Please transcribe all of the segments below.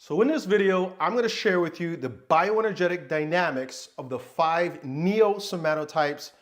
So in this video, I'm going to share with you the bioenergetic dynamics of the 5 neo-somatotypes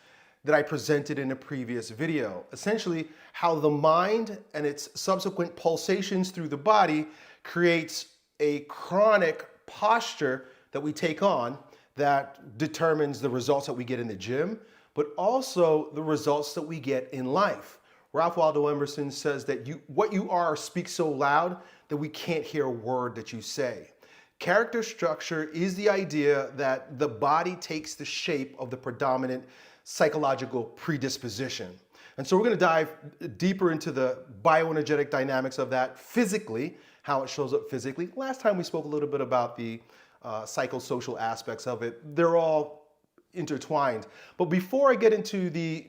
that I presented in a previous video. Essentially, how the mind and its subsequent pulsations through the body creates a chronic posture that we take on that determines the results that we get in the gym, but also the results that we get in life. Ralph Waldo Emerson says that what you are speaks so loud that we can't hear a word that you say. Character structure is the idea that the body takes the shape of the predominant psychological predisposition. And so we're going to dive deeper into the bioenergetic dynamics of that physically, how it shows up physically. Last time we spoke a little bit about the psychosocial aspects of it. They're all intertwined. But before I get into the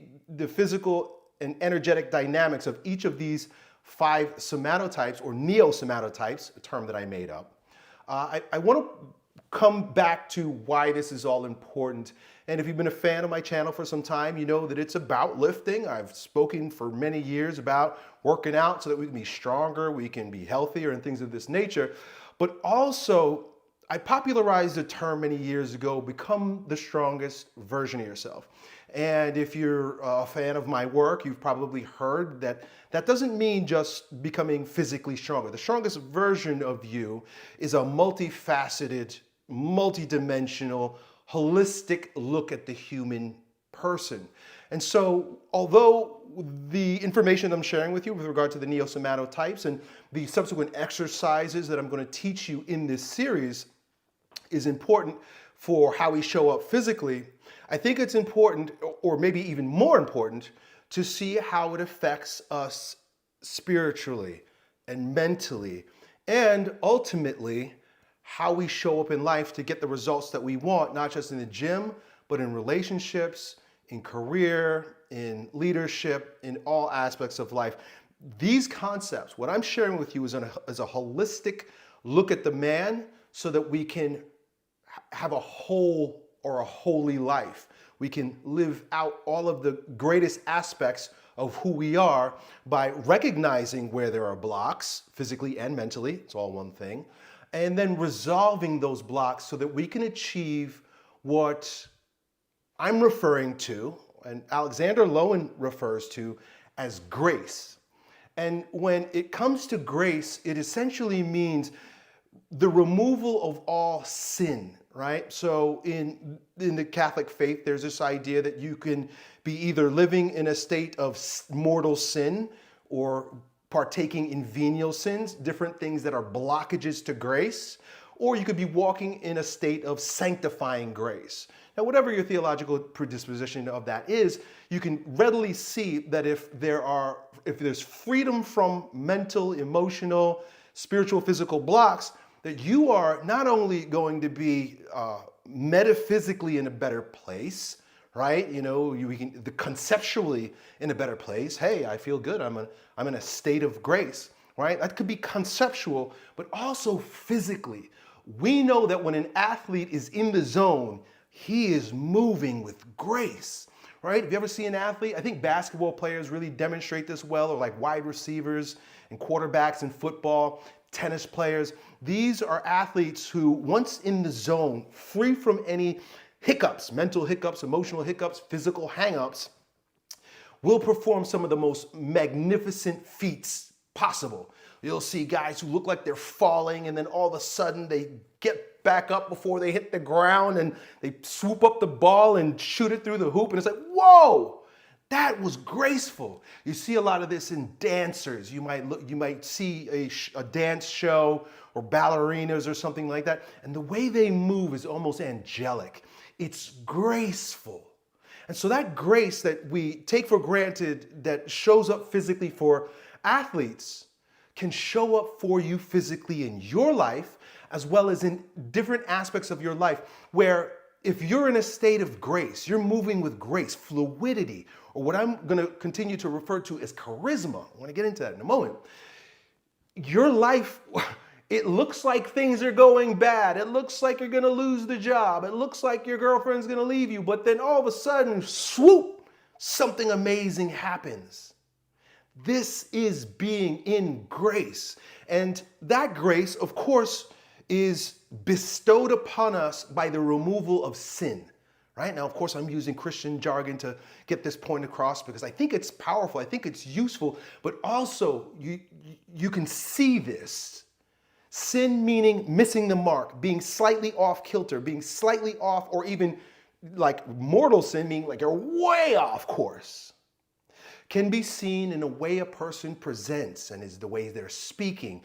physical and energetic dynamics of each of these 5 somatotypes or neo-somatotypes, a term that I made up, I want to come back to why this is all important. And if you've been a fan of my channel for some time, you know that it's about lifting. I've spoken for many years about working out so that we can be stronger, we can be healthier and things of this nature. But also, I popularized the term many years ago, become the strongest version of yourself. And if you're a fan of my work, you've probably heard that that doesn't mean just becoming physically stronger. The strongest version of you is a multifaceted, multidimensional, holistic look at the human person. And so, although the information I'm sharing with you with regard to the neo-somatotypes and the subsequent exercises that I'm going to teach you in this series is important for how we show up physically, I think it's important, or maybe even more important, to see how it affects us spiritually and mentally, and ultimately how we show up in life to get the results that we want, not just in the gym, but in relationships, in career, in leadership, in all aspects of life. These concepts, what I'm sharing with you is a holistic look at the man so that we can have a whole or a holy life. We can live out all of the greatest aspects of who we are by recognizing where there are blocks, physically and mentally, it's all one thing, and then resolving those blocks so that we can achieve what I'm referring to, and Alexander Lowen refers to, as grace. And when it comes to grace, it essentially means the removal of all sin, right? So in the Catholic faith, there's this idea that you can be either living in a state of mortal sin or partaking in venial sins, different things that are blockages to grace, or you could be walking in a state of sanctifying grace. Now, whatever your theological predisposition of that is, you can readily see that if there's freedom from mental, emotional, spiritual, physical blocks, that you are not only going to be metaphysically in a better place, right? You know, we can conceptually in a better place. Hey, I feel good. I'm in a state of grace, right? That could be conceptual, but also physically. We know that when an athlete is in the zone, he is moving with grace, right? Have you ever seen an athlete? I think basketball players really demonstrate this well, or like wide receivers and quarterbacks in football, tennis players. These are athletes who, once in the zone, free from any hiccups, mental hiccups, emotional hiccups, physical hang-ups, will perform some of the most magnificent feats possible. You'll see guys who look like they're falling, and then all of a sudden they get back up before they hit the ground, and they swoop up the ball and shoot it through the hoop, and it's like, whoa! That was graceful. You see a lot of this in dancers. You might see a dance show or ballerinas or something like that, and the way they move is almost angelic. It's graceful. And so that grace that we take for granted that shows up physically for athletes can show up for you physically in your life, as well as in different aspects of your life, where if you're in a state of grace, you're moving with grace, fluidity, or what I'm going to continue to refer to as charisma. I want to get into that in a moment. Your life, it looks like things are going bad. It looks like you're going to lose the job. It looks like your girlfriend's going to leave you. But then all of a sudden, swoop, something amazing happens. This is being in grace. And that grace, of course, is bestowed upon us by the removal of sin. Right? Now, of course, I'm using Christian jargon to get this point across because I think it's powerful. I think it's useful, but also you can see this. Sin meaning missing the mark, being slightly off kilter, being slightly off, or even like mortal sin, meaning like you're way off course, can be seen in the way a person presents and is the way they're speaking,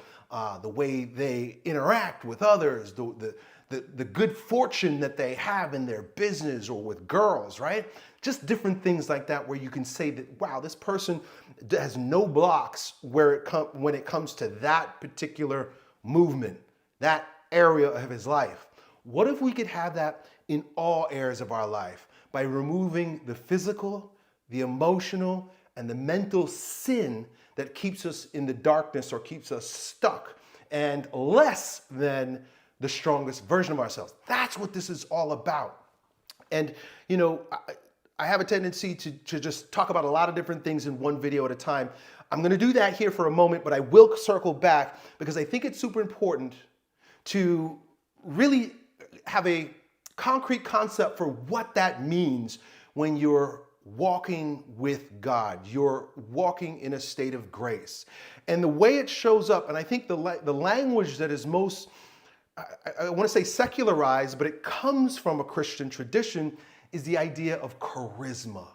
the way they interact with others, the good fortune that they have in their business or with girls, right? Just different things like that where you can say that, wow, this person has no blocks when it comes to that particular movement, that area of his life. What if we could have that in all areas of our life by removing the physical, the emotional, and the mental sin that keeps us in the darkness or keeps us stuck and less than the strongest version of ourselves? That's what this is all about. And, you know, I have a tendency to just talk about a lot of different things in one video at a time. I'm going to do that here for a moment, but I will circle back because I think it's super important to really have a concrete concept for what that means when you're walking with God. You're walking in a state of grace. And the way it shows up, and I think the language that is most, I want to say secularized, but it comes from a Christian tradition, is the idea of charisma.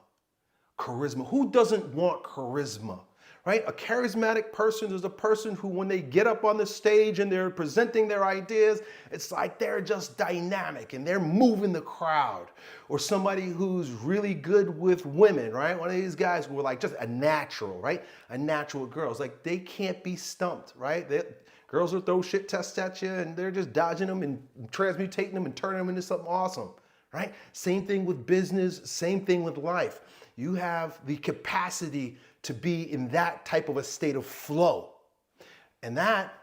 Charisma. Who doesn't want charisma? Right? A charismatic person is a person who, when they get up on the stage and they're presenting their ideas, it's like they're just dynamic and they're moving the crowd. Or somebody who's really good with women, right? One of these guys who are like just a natural, right? A natural girl. It's like they can't be stumped, right? Girls will throw shit tests at you and they're just dodging them and transmutating them and turning them into something awesome, right? Same thing with business, same thing with life. You have the capacity to be in that type of a state of flow. And that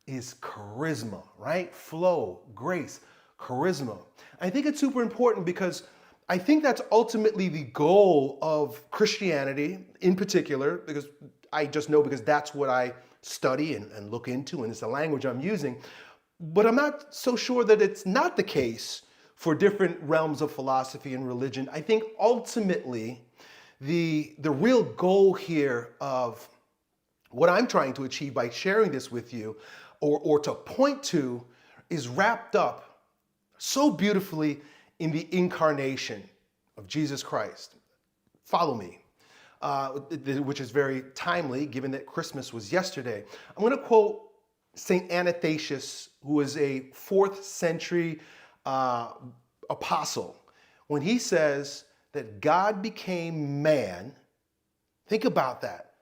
is charisma, right? Flow, grace, charisma. I think it's super important because I think that's ultimately the goal of Christianity in particular, because I just know because that's what I study and look into, and it's the language I'm using. But I'm not so sure that it's not the case for different realms of philosophy and religion. I think ultimately the real goal here of what I'm trying to achieve by sharing this with you or to point to is wrapped up so beautifully in the incarnation of Jesus Christ. Follow me, which is very timely given that Christmas was yesterday. I'm going to quote St. Athanasius, who is a 4th century apostle, when he says that God became man. Think about that.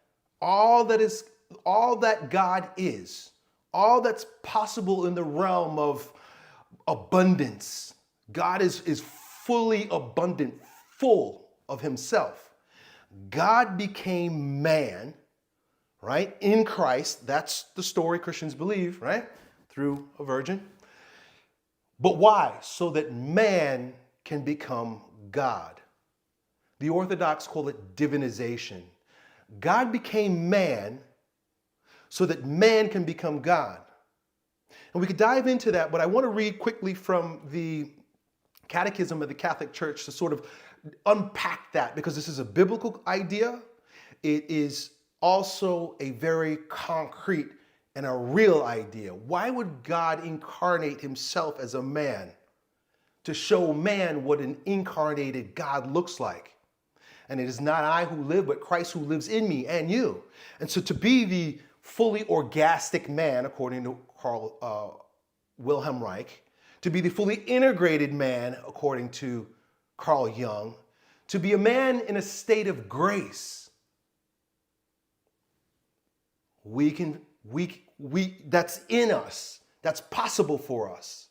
All that God is, all that's possible in the realm of abundance. God is fully abundant, full of himself. God became man, right? In Christ. That's the story Christians believe, right? Through a virgin. But why? So that man can become God. The Orthodox call it divinization. God became man so that man can become God. And we could dive into that, but I want to read quickly from the Catechism of the Catholic Church to sort of unpack that, because this is a biblical idea. It is also a very concrete and a real idea. Why would God incarnate himself as a man? To show man what an incarnated God looks like. And it is not I who live, but Christ who lives in me and you. And so to be the fully orgastic man, according to Wilhelm Reich, to be the fully integrated man, according to Carl Jung, to be a man in a state of grace, that's in us, that's possible for us.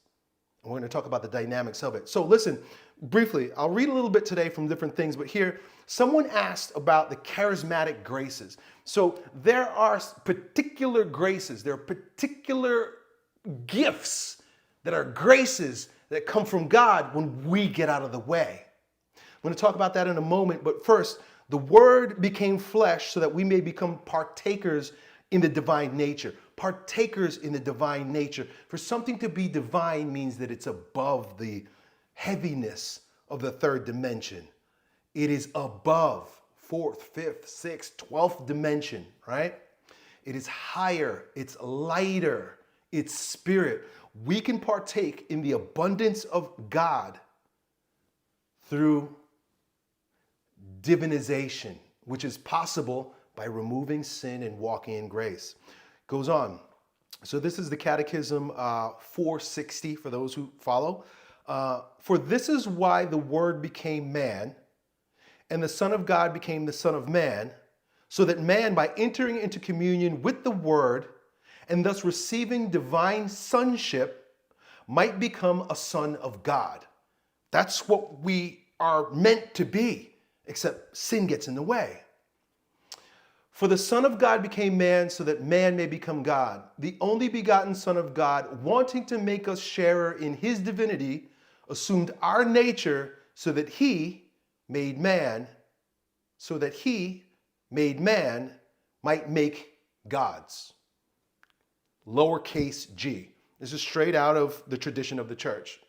And we're going to talk about the dynamics of it. So listen, briefly, I'll read a little bit today from different things, but here, someone asked about the charismatic graces. So there are particular graces, there are particular gifts that are graces that come from God when we get out of the way. I'm going to talk about that in a moment, but first, the Word became flesh so that we may become partakers in the divine nature, partakers in the divine nature. For something to be divine means that it's above the heaviness of the third dimension. It is above fourth, fifth, sixth, 12th dimension, right? It is higher, it's lighter, it's spirit. We can partake in the abundance of God through divinization, which is possible by removing sin and walking in grace. Goes on. So this is the Catechism 460 for those who follow. For this is why the Word became man, and the Son of God became the Son of Man, so that man, by entering into communion with the Word, and thus receiving divine sonship, might become a son of God. That's what we are meant to be, except sin gets in the way. For the Son of God became man so that man may become God. The only begotten Son of God, wanting to make us sharer in his divinity, assumed our nature so that he made man, might make gods. Lowercase g. This is straight out of the tradition of the church.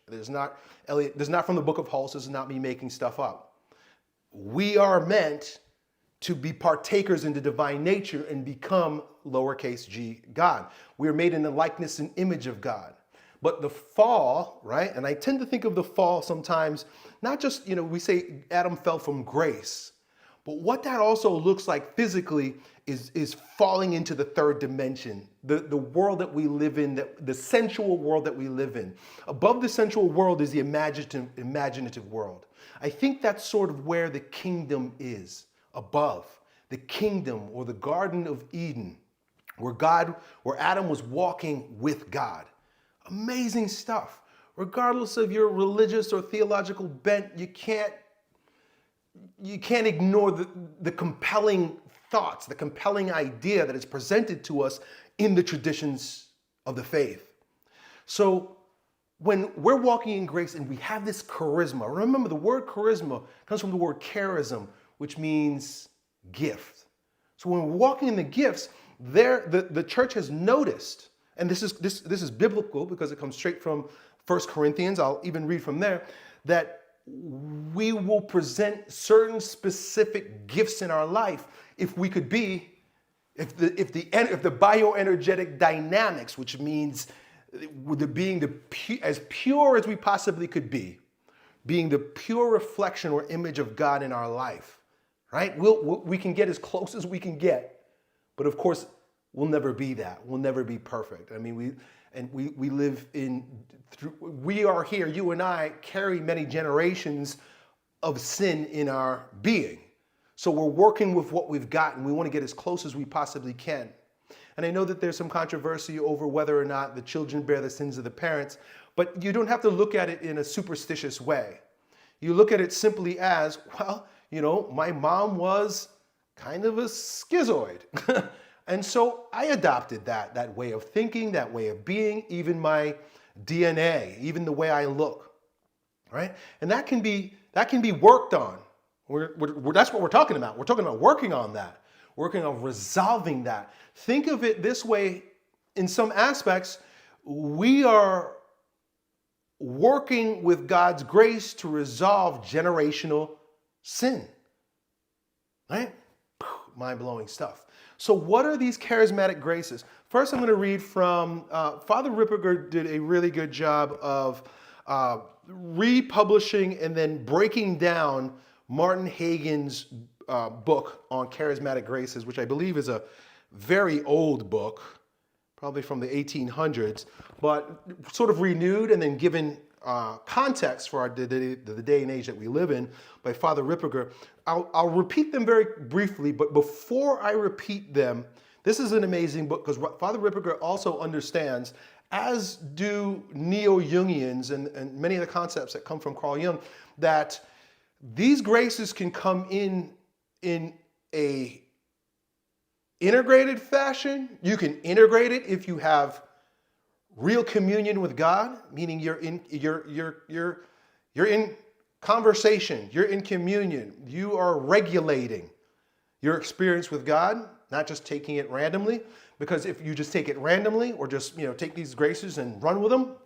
Elliott, this is not from the book of Hulse. This is not me making stuff up. We are meant to be partakers in the divine nature and become lowercase g God. We are made in the likeness and image of God. But the fall, right? And I tend to think of the fall sometimes, not just, we say Adam fell from grace, but what that also looks like physically is falling into the third dimension, the world that we live in, the sensual world that we live in. Above the sensual world is the imaginative world. I think that's sort of where the kingdom is, above. The kingdom, or the Garden of Eden, where Adam was walking with God. Amazing stuff. Regardless of your religious or theological bent, you can't ignore the compelling thoughts, the compelling idea that is presented to us in the traditions of the faith. So when we're walking in grace and we have this charisma, remember the word charisma comes from the word charism, which means gift. So when we're walking in the gifts, the church has noticed, and this is biblical because it comes straight from 1 Corinthians, I'll even read from there, that we will present certain specific gifts in our life if the bioenergetic dynamics, which means being as pure as we possibly could be, being the pure reflection or image of God in our life, right? We can get as close as we can get, but of course, we'll never be that. We'll never be perfect. I mean, we are here, you and I carry many generations of sin in our being. So we're working with what we've got, and we want to get as close as we possibly can. And I know that there's some controversy over whether or not the children bear the sins of the parents, but you don't have to look at it in a superstitious way. You look at it simply as, well, my mom was kind of a schizoid. And so I adopted that way of thinking, that way of being, even my DNA, even the way I look, right? And that can be worked on. That's what we're talking about. We're talking about working on that, working on resolving that. Think of it this way, in some aspects, we are working with God's grace to resolve generational sin, right? Mind-blowing stuff. So what are these charismatic graces? First, I'm going to read from Father Ripperger did a really good job of republishing and then breaking down Martin Hagen's book on charismatic graces, which I believe is a very old book, probably from the 1800s, but sort of renewed and then given context for the day and age that we live in by Father Ripperger. I'll repeat them very briefly, but before I repeat them, this is an amazing book because Father Ripperger also understands, as do neo-Jungians and many of the concepts that come from Carl Jung, that these graces can come in a integrated fashion. You can integrate it if you have real communion with God, meaning you're in conversation, you're in communion, you are regulating your experience with God, not just taking it randomly, because if you just take it randomly or just, take these graces and run with them,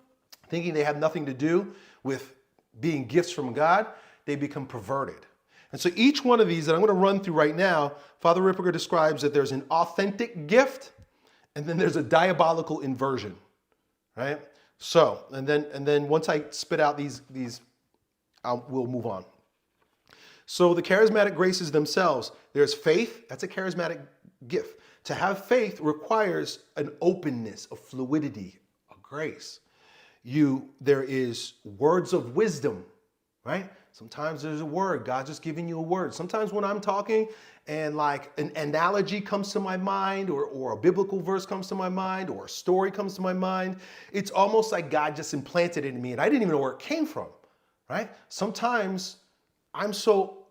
thinking they have nothing to do with being gifts from God, they become perverted. And so each one of these that I'm going to run through right now, Father Ripperger describes that there's an authentic gift and then there's a diabolical inversion, right? So, and then once I spit out these we'll move on. So the charismatic graces themselves, there's faith, that's a charismatic gift. To have faith requires an openness, a fluidity, a grace. There is words of wisdom, right? Sometimes there's a word, God's just giving you a word. Sometimes when I'm talking and like an analogy comes to my mind or a biblical verse comes to my mind or a story comes to my mind, it's almost like God just implanted it in me and I didn't even know where it came from, right? Sometimes I'm so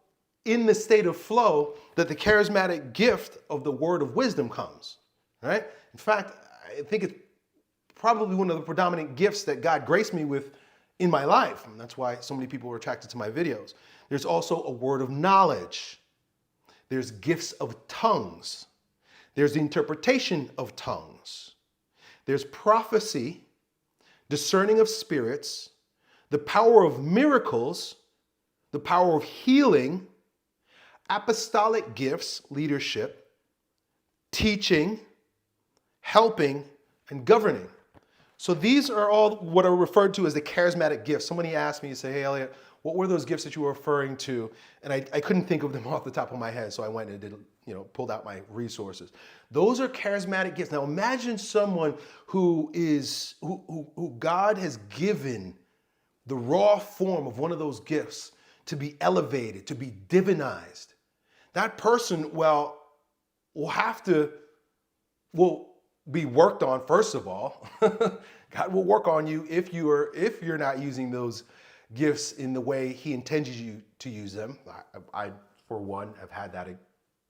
in the state of flow that the charismatic gift of the word of wisdom comes, right? In fact, I think it's probably one of the predominant gifts that God graced me with in my life. And that's why so many people are attracted to my videos. There's also a word of knowledge. There's gifts of tongues. There's the interpretation of tongues. There's prophecy, discerning of spirits, the power of miracles, the power of healing, apostolic gifts, leadership, teaching, helping, and governing. So these are all what are referred to as the charismatic gifts. Somebody asked me, say, hey, Elliott, what were those gifts that you were referring to? And I couldn't think of them off the top of my head, so I went and did, pulled out my resources. Those are charismatic gifts. Now imagine someone who God has given the raw form of one of those gifts to be elevated, to be divinized. That person, will be worked on, first of all. God will work on you if you're not using those gifts in the way he intended you to use them. I for one, have had that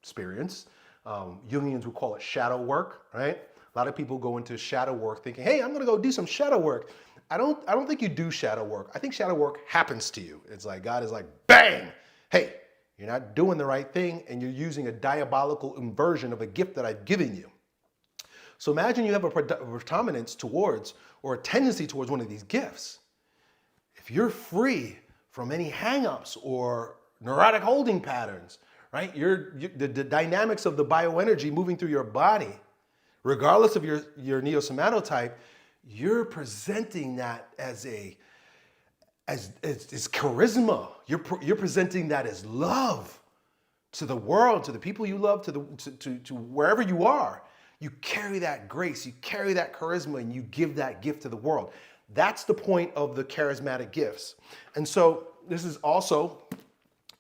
experience. Jungians would call it shadow work, right? A lot of people go into shadow work thinking, hey, I'm gonna go do some shadow work. I don't think you do shadow work. I think shadow work happens to you. It's like God is like, bang! Hey, you're not doing the right thing and you're using a diabolical inversion of a gift that I've given you. So imagine you have a predominance towards or a tendency towards one of these gifts. If you're free from any hang-ups or neurotic holding patterns, right? The dynamics of the bioenergy moving through your body, regardless of your neosomatotype, you're presenting that as charisma. You're presenting that as love to the world, to the people you love, to wherever you are. You carry that grace, you carry that charisma, and you give that gift to the world. That's the point of the charismatic gifts. And so this is also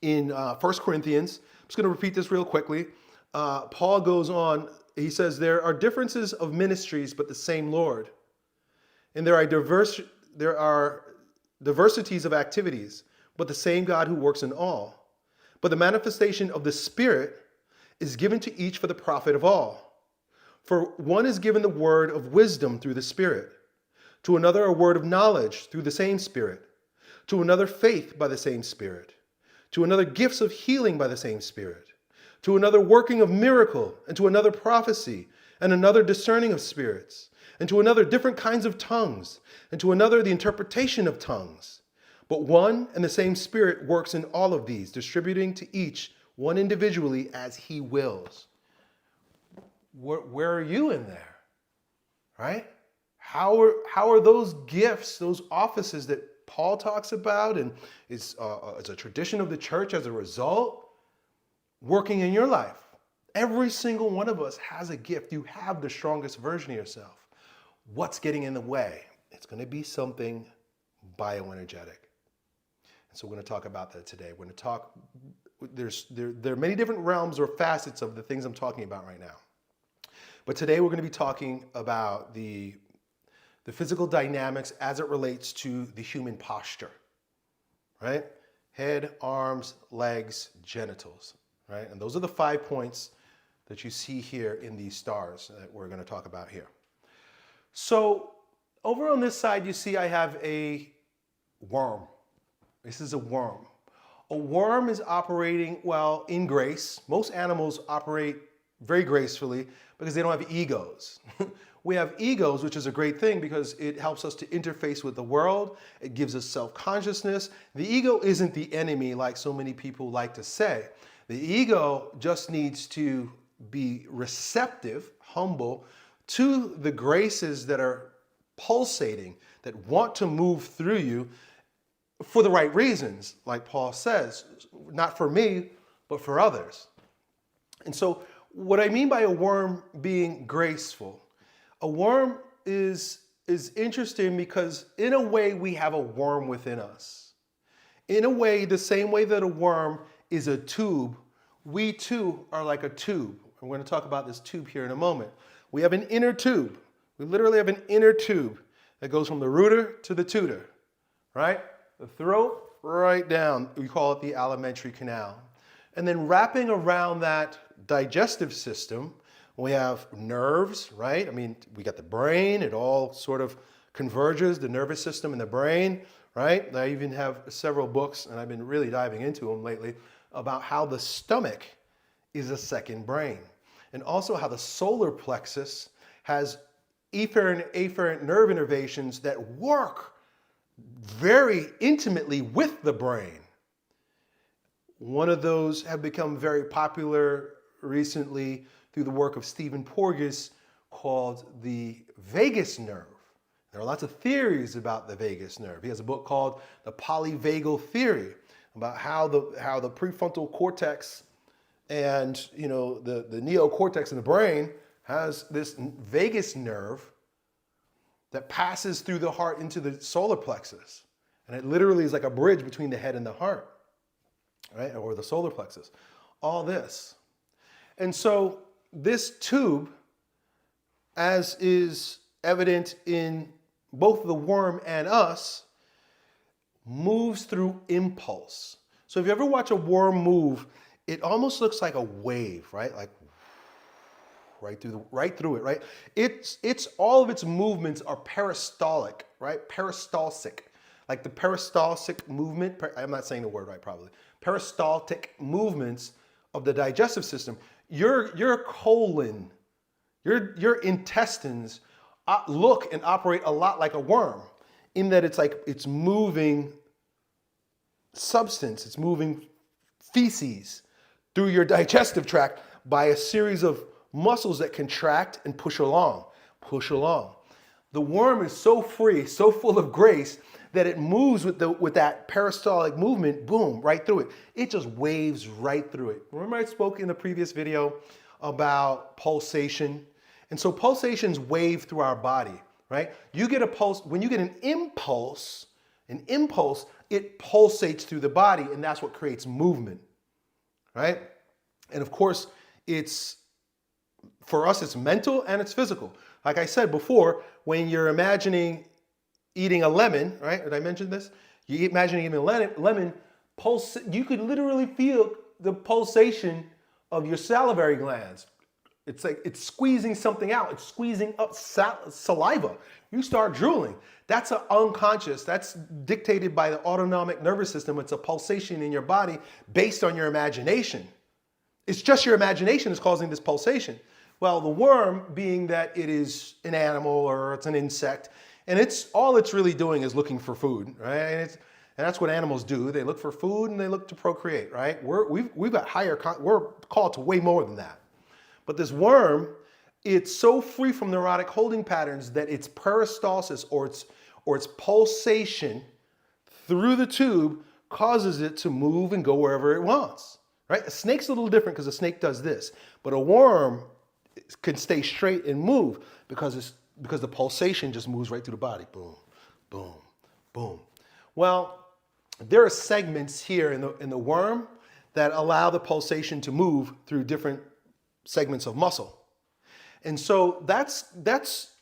in 1 Corinthians. I'm just going to repeat this real quickly. Paul goes on, he says, there are differences of ministries, but the same Lord. And there are diversities of activities, but the same God who works in all. But the manifestation of the Spirit is given to each for the profit of all. For one is given the word of wisdom through the Spirit, to another a word of knowledge through the same Spirit, to another faith by the same Spirit, to another gifts of healing by the same Spirit, to another working of miracle, and to another prophecy, and another discerning of spirits, and to another different kinds of tongues, and to another the interpretation of tongues. But one and the same Spirit works in all of these, distributing to each one individually as he wills. Where are you in there, right? How are those gifts, those offices that Paul talks about and is a tradition of the church as a result, working in your life? Every single one of us has a gift. You have the strongest version of yourself. What's getting in the way? It's going to be something bioenergetic. And so we're going to talk about that today. We're going to talk, there are many different realms or facets of the things I'm talking about right now. But today we're going to be talking about the physical dynamics as it relates to the human posture, right? Head, arms, legs, genitals, right? And those are the 5 points that you see here in these stars that we're going to talk about here. So over on this side, you see I have a worm. This is a worm. A worm is operating, well, in grace. Most animals operate very gracefully because they don't have egos. We have egos, which is a great thing because it helps us to interface with the world. It gives us self-consciousness. The ego isn't the enemy like so many people like to say. The ego just needs to be receptive, humble to the graces that are pulsating, that want to move through you for the right reasons, like Paul says, not for me, but for others. And so what I mean by a worm being graceful, a worm is interesting because in a way we have a worm within us. In a way, the same way that a worm is a tube, we too are like a tube. I'm going to talk about this tube here in a moment. We have an inner tube. We literally have an inner tube that goes from the rooter to the tutor, right? The throat right down. We call it the alimentary canal. And then wrapping around that digestive system, we have nerves, right? I mean, we got the brain. It all sort of converges, the nervous system and the brain, right? I even have several books, and I've been really diving into them lately, about how the stomach is a second brain. And also how the solar plexus has efferent and afferent nerve innervations that work very intimately with the brain. One of those have become very popular recently through the work of Stephen Porges called the vagus nerve. There are lots of theories about the vagus nerve. He has a book called The Polyvagal Theory about how the prefrontal cortex and the neocortex in the brain has this vagus nerve that passes through the heart into the solar plexus. And it literally is like a bridge between the head and the heart, right? Or the solar plexus. All this. And so this tube, as is evident in both the worm and us, moves through impulse. So if you ever watch a worm move, it almost looks like a wave, right? Like right through it, right? It's all of its movements are peristaltic, right? Peristaltic. Like the peristaltic movement, I'm not saying the word right probably. Peristaltic movements of the digestive system. Your colon, your intestines look and operate a lot like a worm in that it's moving substance, it's moving feces through your digestive tract by a series of muscles that contract and push along. The worm is so free, so full of grace that it moves with that peristaltic movement, boom, right through it. It just waves right through it. Remember I spoke in the previous video about pulsation? And so pulsations wave through our body, right? You get a pulse, when you get an impulse, it pulsates through the body, and that's what creates movement, right? And of course, for us, it's mental and it's physical. Like I said before, when you're imagining eating a lemon, right? Did I mention this? You imagine eating a lemon, you could literally feel the pulsation of your salivary glands. It's like it's squeezing something out. It's squeezing up saliva. You start drooling. That's unconscious. That's dictated by the autonomic nervous system. It's a pulsation in your body based on your imagination. It's just your imagination is causing this pulsation. Well, the worm, being that it is an animal or it's an insect, and all it's really doing is looking for food, right? And that's what animals do. They look for food and they look to procreate, right? We've got we're called to way more than that. But this worm, it's so free from neurotic holding patterns that its peristalsis or its pulsation through the tube causes it to move and go wherever it wants, right? A snake's a little different because a snake does this, but a worm can stay straight and move because the pulsation just moves right through the body. Boom, boom, boom. Well, there are segments here in the worm that allow the pulsation to move through different segments of muscle. And so that's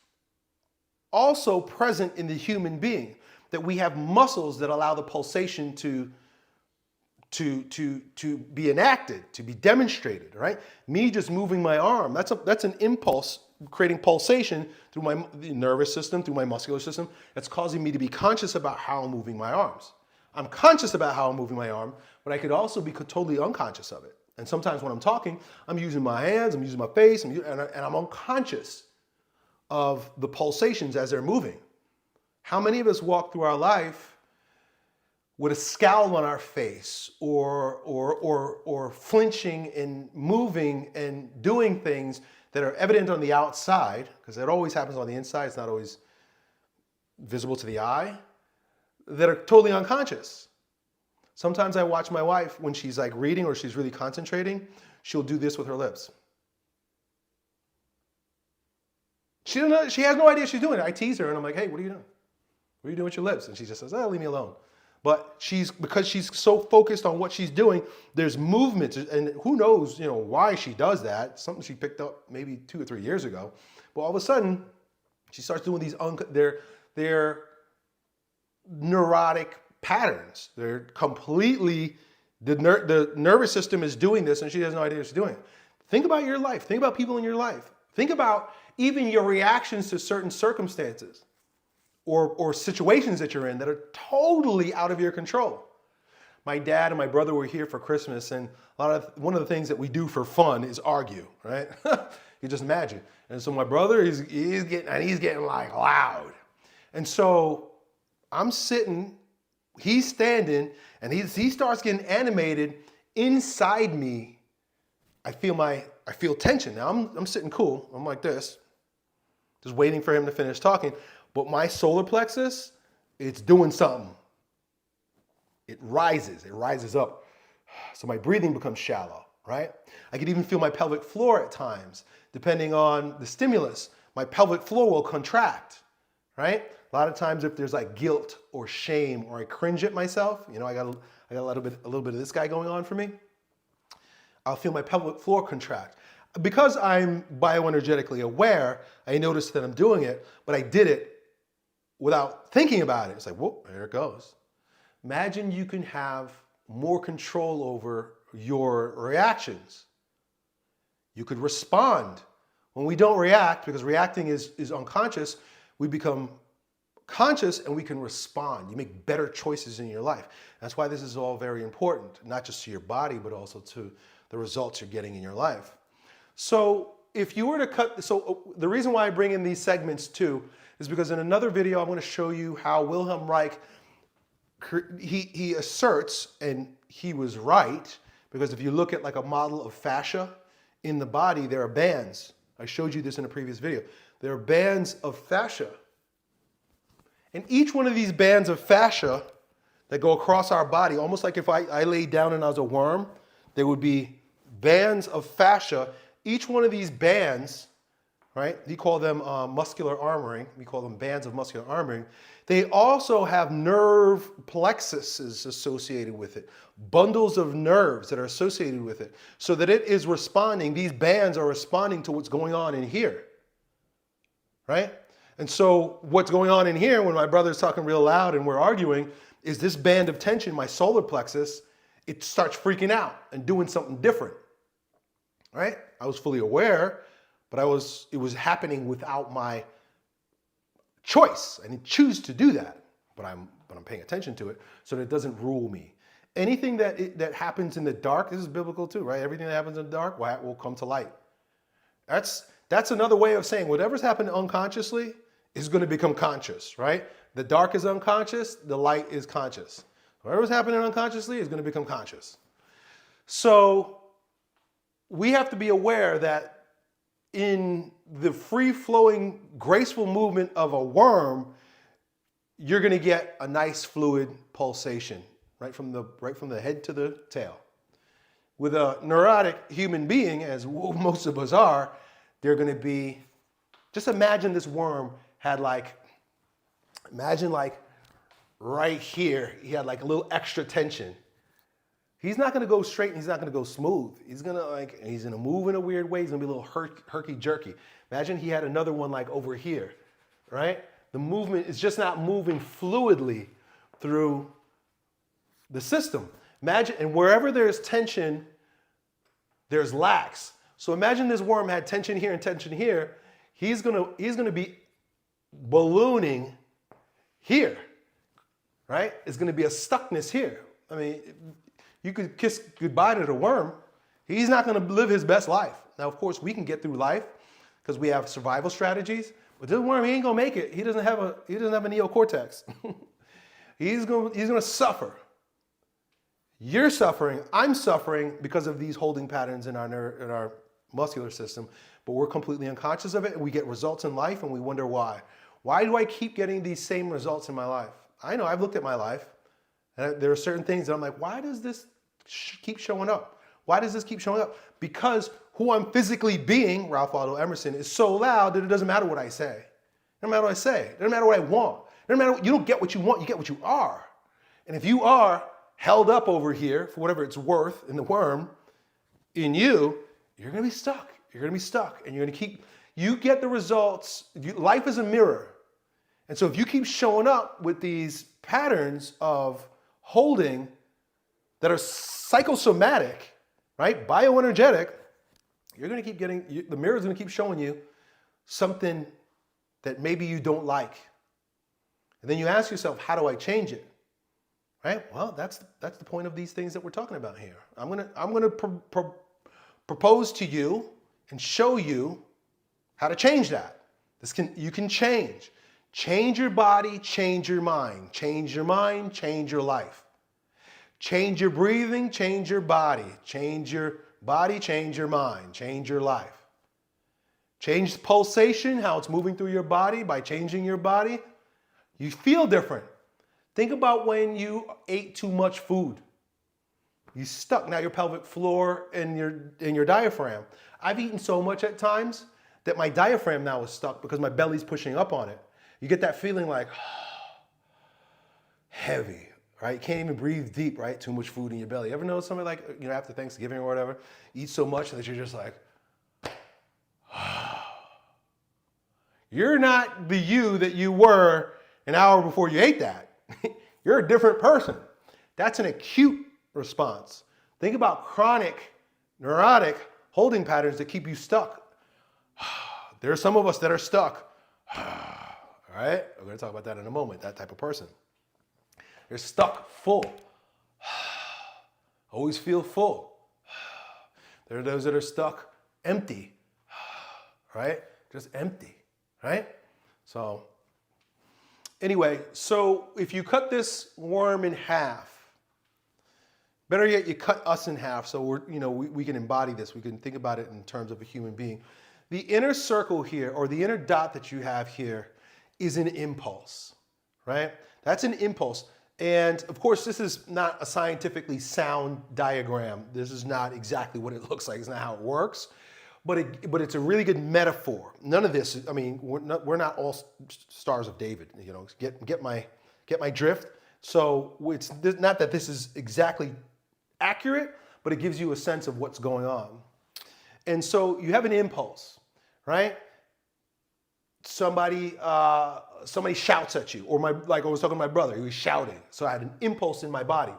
also present in the human being, that we have muscles that allow the pulsation to be enacted, to be demonstrated, right? Me just moving my arm, that's an impulse creating pulsation through my nervous system, through my muscular system. That's causing me to be conscious about how I'm moving my arms. I'm conscious about how I'm moving my arm, but I could also be totally unconscious of it. And sometimes when I'm talking, I'm using my hands, I'm using my face, and I'm unconscious of the pulsations as they're moving. How many of us walk through our life with a scowl on our face or flinching and moving and doing things that are evident on the outside, because it always happens on the inside, it's not always visible to the eye, that are totally unconscious. Sometimes I watch my wife when she's like reading or she's really concentrating, she'll do this with her lips. She has no idea she's doing it. I tease her and I'm like, hey, what are you doing? What are you doing with your lips? And she just says, oh, leave me alone. But because she's so focused on what she's doing, there's movements, and who knows, why she does that. Something she picked up maybe 2 or 3 years ago. But all of a sudden, she starts doing these they're neurotic patterns. They're completely, the nervous system is doing this and she has no idea she's doing it. Think about your life. Think about people in your life. Think about even your reactions to certain circumstances or situations that you're in that are totally out of your control. My dad and my brother were here for Christmas, and one of the things that we do for fun is argue, right? You just imagine. And so my brother, he's getting like loud. And so I'm sitting, he's standing, and he starts getting animated. Inside me, I feel tension. Now I'm sitting cool. I'm like this, just waiting for him to finish talking. But my solar plexus, it's doing something. It rises up. So my breathing becomes shallow, right? I can even feel my pelvic floor at times. Depending on the stimulus, my pelvic floor will contract, right? A lot of times if there's like guilt or shame or I cringe at myself, I got a little bit of this guy going on for me, I'll feel my pelvic floor contract. Because I'm bioenergetically aware, I notice that I'm doing it, but I did it without thinking about it. It's like, whoop, there it goes. Imagine you can have more control over your reactions. You could respond. When we don't react, because reacting is unconscious, we become conscious and we can respond. You make better choices in your life. That's why this is all very important, not just to your body, but also to the results you're getting in your life. So if you were to the reason why I bring in these segments too, is because in another video, I'm going to show you how Wilhelm Reich, he asserts, and he was right, because if you look at like a model of fascia in the body, there are bands. I showed you this in a previous video. There are bands of fascia. And each one of these bands of fascia that go across our body, almost like if I laid down and I was a worm, there would be bands of fascia. Each one of these bands, right? We call them muscular armoring. We call them bands of muscular armoring. They also have nerve plexuses associated with it, bundles of nerves that are associated with it, so that it is responding. These bands are responding to what's going on in here, right? And so what's going on in here when my brother's talking real loud and we're arguing is this band of tension, my solar plexus, it starts freaking out and doing something different, right? I was fully aware, but it was happening without my choice. I didn't choose to do that, but I'm paying attention to it so that it doesn't rule me. Anything that happens in the dark, this is biblical too, right? Everything that happens in the dark will come to light. That's another way of saying whatever's happened unconsciously is going to become conscious, right? The dark is unconscious, the light is conscious. Whatever's happening unconsciously is going to become conscious. So we have to be aware that in the free-flowing, graceful movement of a worm, you're going to get a nice fluid pulsation right from the head to the tail. With a neurotic human being, as most of us are, they're going to be, just imagine this worm had imagine right here, he had like a little extra tension. He's not going to go straight and he's not going to go smooth. He's going to move in a weird way. He's going to be a little herky-jerky. Imagine he had another one like over here, right? The movement is just not moving fluidly through the system. Imagine, and wherever there's tension, there's lax. So imagine this worm had tension here and tension here. He's gonna be ballooning here, right? It's gonna be a stuckness here. I mean, you could kiss goodbye to the worm. He's not going to live his best life. Now, of course, we can get through life because we have survival strategies. But this worm, he ain't going to make it. He doesn't have a neocortex. He's going to suffer. You're suffering. I'm suffering because of these holding patterns in our muscular system. But we're completely unconscious of it, and we get results in life, and we wonder why. Why do I keep getting these same results in my life? I know I've looked at my life, and there are certain things that I'm like, why does this keep showing up? Why does this keep showing up? Because who I'm physically being, Ralph Waldo Emerson, is so loud that it doesn't matter what I say. It doesn't matter what I say. It doesn't matter what I want. It doesn't matter. You don't get what you want. You get what you are. And if you are held up over here for whatever it's worth in the worm, in you, you're going to be stuck. You're going to be stuck. And you're going to keep, you get the results. Life is a mirror. And so if you keep showing up with these patterns of holding that are psychosomatic, right, bioenergetic, you're going to keep getting, the mirror is going to keep showing you something that maybe you don't like. And then you ask yourself, how do I change it? Right? Well, that's the point of these things that we're talking about here. I'm going to propose to you and show you how to change that. You can change. Change your body, change your mind. Change your mind, change your life. Change your breathing, change your body. Change your body, change your mind. Change your life. Change the pulsation, how it's moving through your body. By changing your body, you feel different. Think about when you ate too much food. You stuck now your pelvic floor and your diaphragm. I've eaten so much at times that my diaphragm now is stuck because my belly's pushing up on it. You get that feeling like heavy, right? You can't even breathe deep, right? Too much food in your belly. Ever know somebody like, after Thanksgiving or whatever, eat so much that you're just like, you're not the you that you were an hour before you ate that. You're a different person. That's an acute response. Think about chronic, neurotic holding patterns that keep you stuck. There are some of us that are stuck. All right? We're going to talk about that in a moment, that type of person. They're stuck full. Always feel full. There are those that are stuck empty. Right? Just empty. Right? So, anyway, so if you cut this worm in half, better yet, you cut us in half so we can embody this. We can think about it in terms of a human being. The inner circle here, or the inner dot that you have here, is an impulse, right? That's an impulse. And of course, this is not a scientifically sound diagram. This is not exactly what it looks like. It's not how it works. But it's a really good metaphor. None of this, we're not all stars of David, get my drift. So it's not that this is exactly accurate, but it gives you a sense of what's going on. And so you have an impulse, right? Somebody shouts at you, or like I was talking to my brother, he was shouting. So I had an impulse in my body.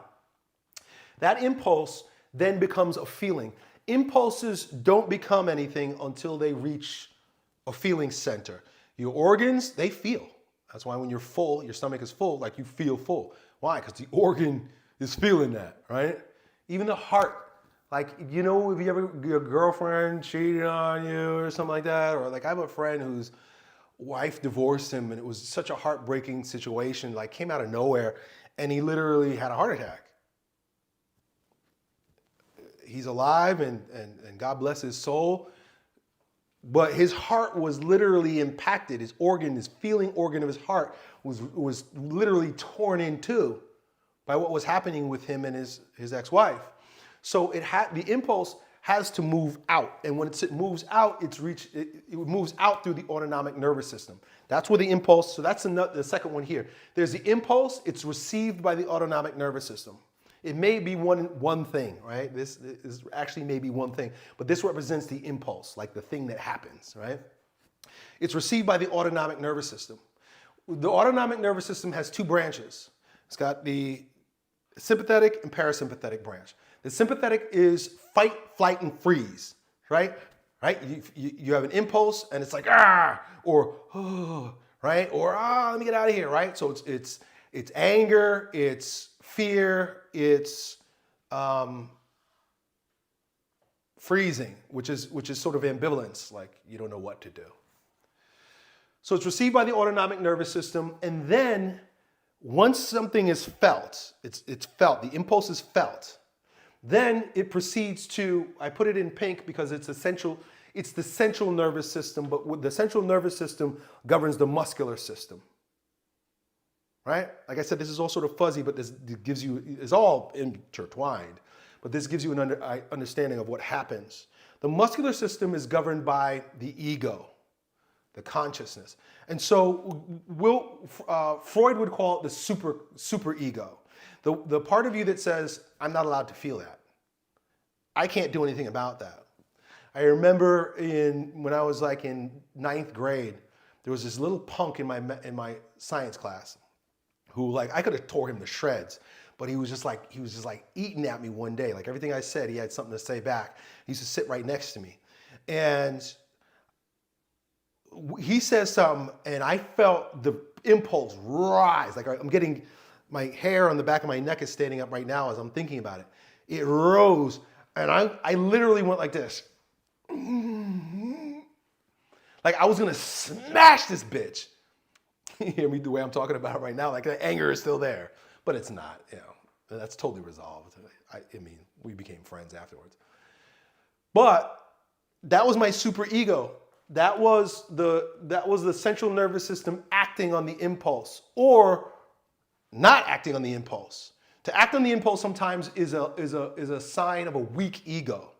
That impulse then becomes a feeling. Impulses don't become anything until they reach a feeling center. Your organs, they feel. That's why when you're full, your stomach is full, like you feel full. Why? Because the organ is feeling that, right? Even the heart, like, if your girlfriend cheated on you or something like that, or like I have a friend whose wife divorced him and it was such a heartbreaking situation, like came out of nowhere, and he literally had a heart attack. He's alive and God bless his soul. But his heart was literally impacted. His organ, his feeling organ of his heart was literally torn in two by what was happening with him and his ex-wife. So the impulse has to move out. And when it moves out, it moves out through the autonomic nervous system. That's where the impulse, so that's the second one here. There's the impulse, it's received by the autonomic nervous system. It may be one thing, right? This is actually maybe one thing, but this represents the impulse, like the thing that happens, right? It's received by the autonomic nervous system. The autonomic nervous system has two branches. It's got the sympathetic and parasympathetic branch. The sympathetic is fight, flight, and freeze, right? Right? You have an impulse and it's like, or, oh, right? Or, let me get out of here, right? So it's anger, it's fear, it's freezing, which is sort of ambivalence, like you don't know what to do. So it's received by the autonomic nervous system, and then once something is felt, it's felt, the impulse is felt, then it proceeds to, I put it in pink because it's essential, it's the central nervous system, but the central nervous system governs the muscular system. Right? Like I said, this is all sort of fuzzy, but this gives you, it's all intertwined, but this gives you an understanding of what happens. The muscular system is governed by the ego, the consciousness. And so Freud would call it the super ego. The part of you that says, I'm not allowed to feel that. I can't do anything about that. I remember when I was like in 9th grade, there was this little punk in my science class who, like, I could have tore him to shreds, but he was just like eating at me one day. Like everything I said, he had something to say back. He used to sit right next to me. And he says something, and I felt the impulse rise. Like I'm getting, my hair on the back of my neck is standing up right now as I'm thinking about it. It rose, and I literally went like this. Like I was gonna smash this bitch. You hear me the way I'm talking about it right now? Like the anger is still there, but it's not, you know. That's totally resolved. I mean, we became friends afterwards. But that was my super ego. That was the central nervous system acting on the impulse, or not acting on the impulse. To act on the impulse sometimes is a sign of a weak ego.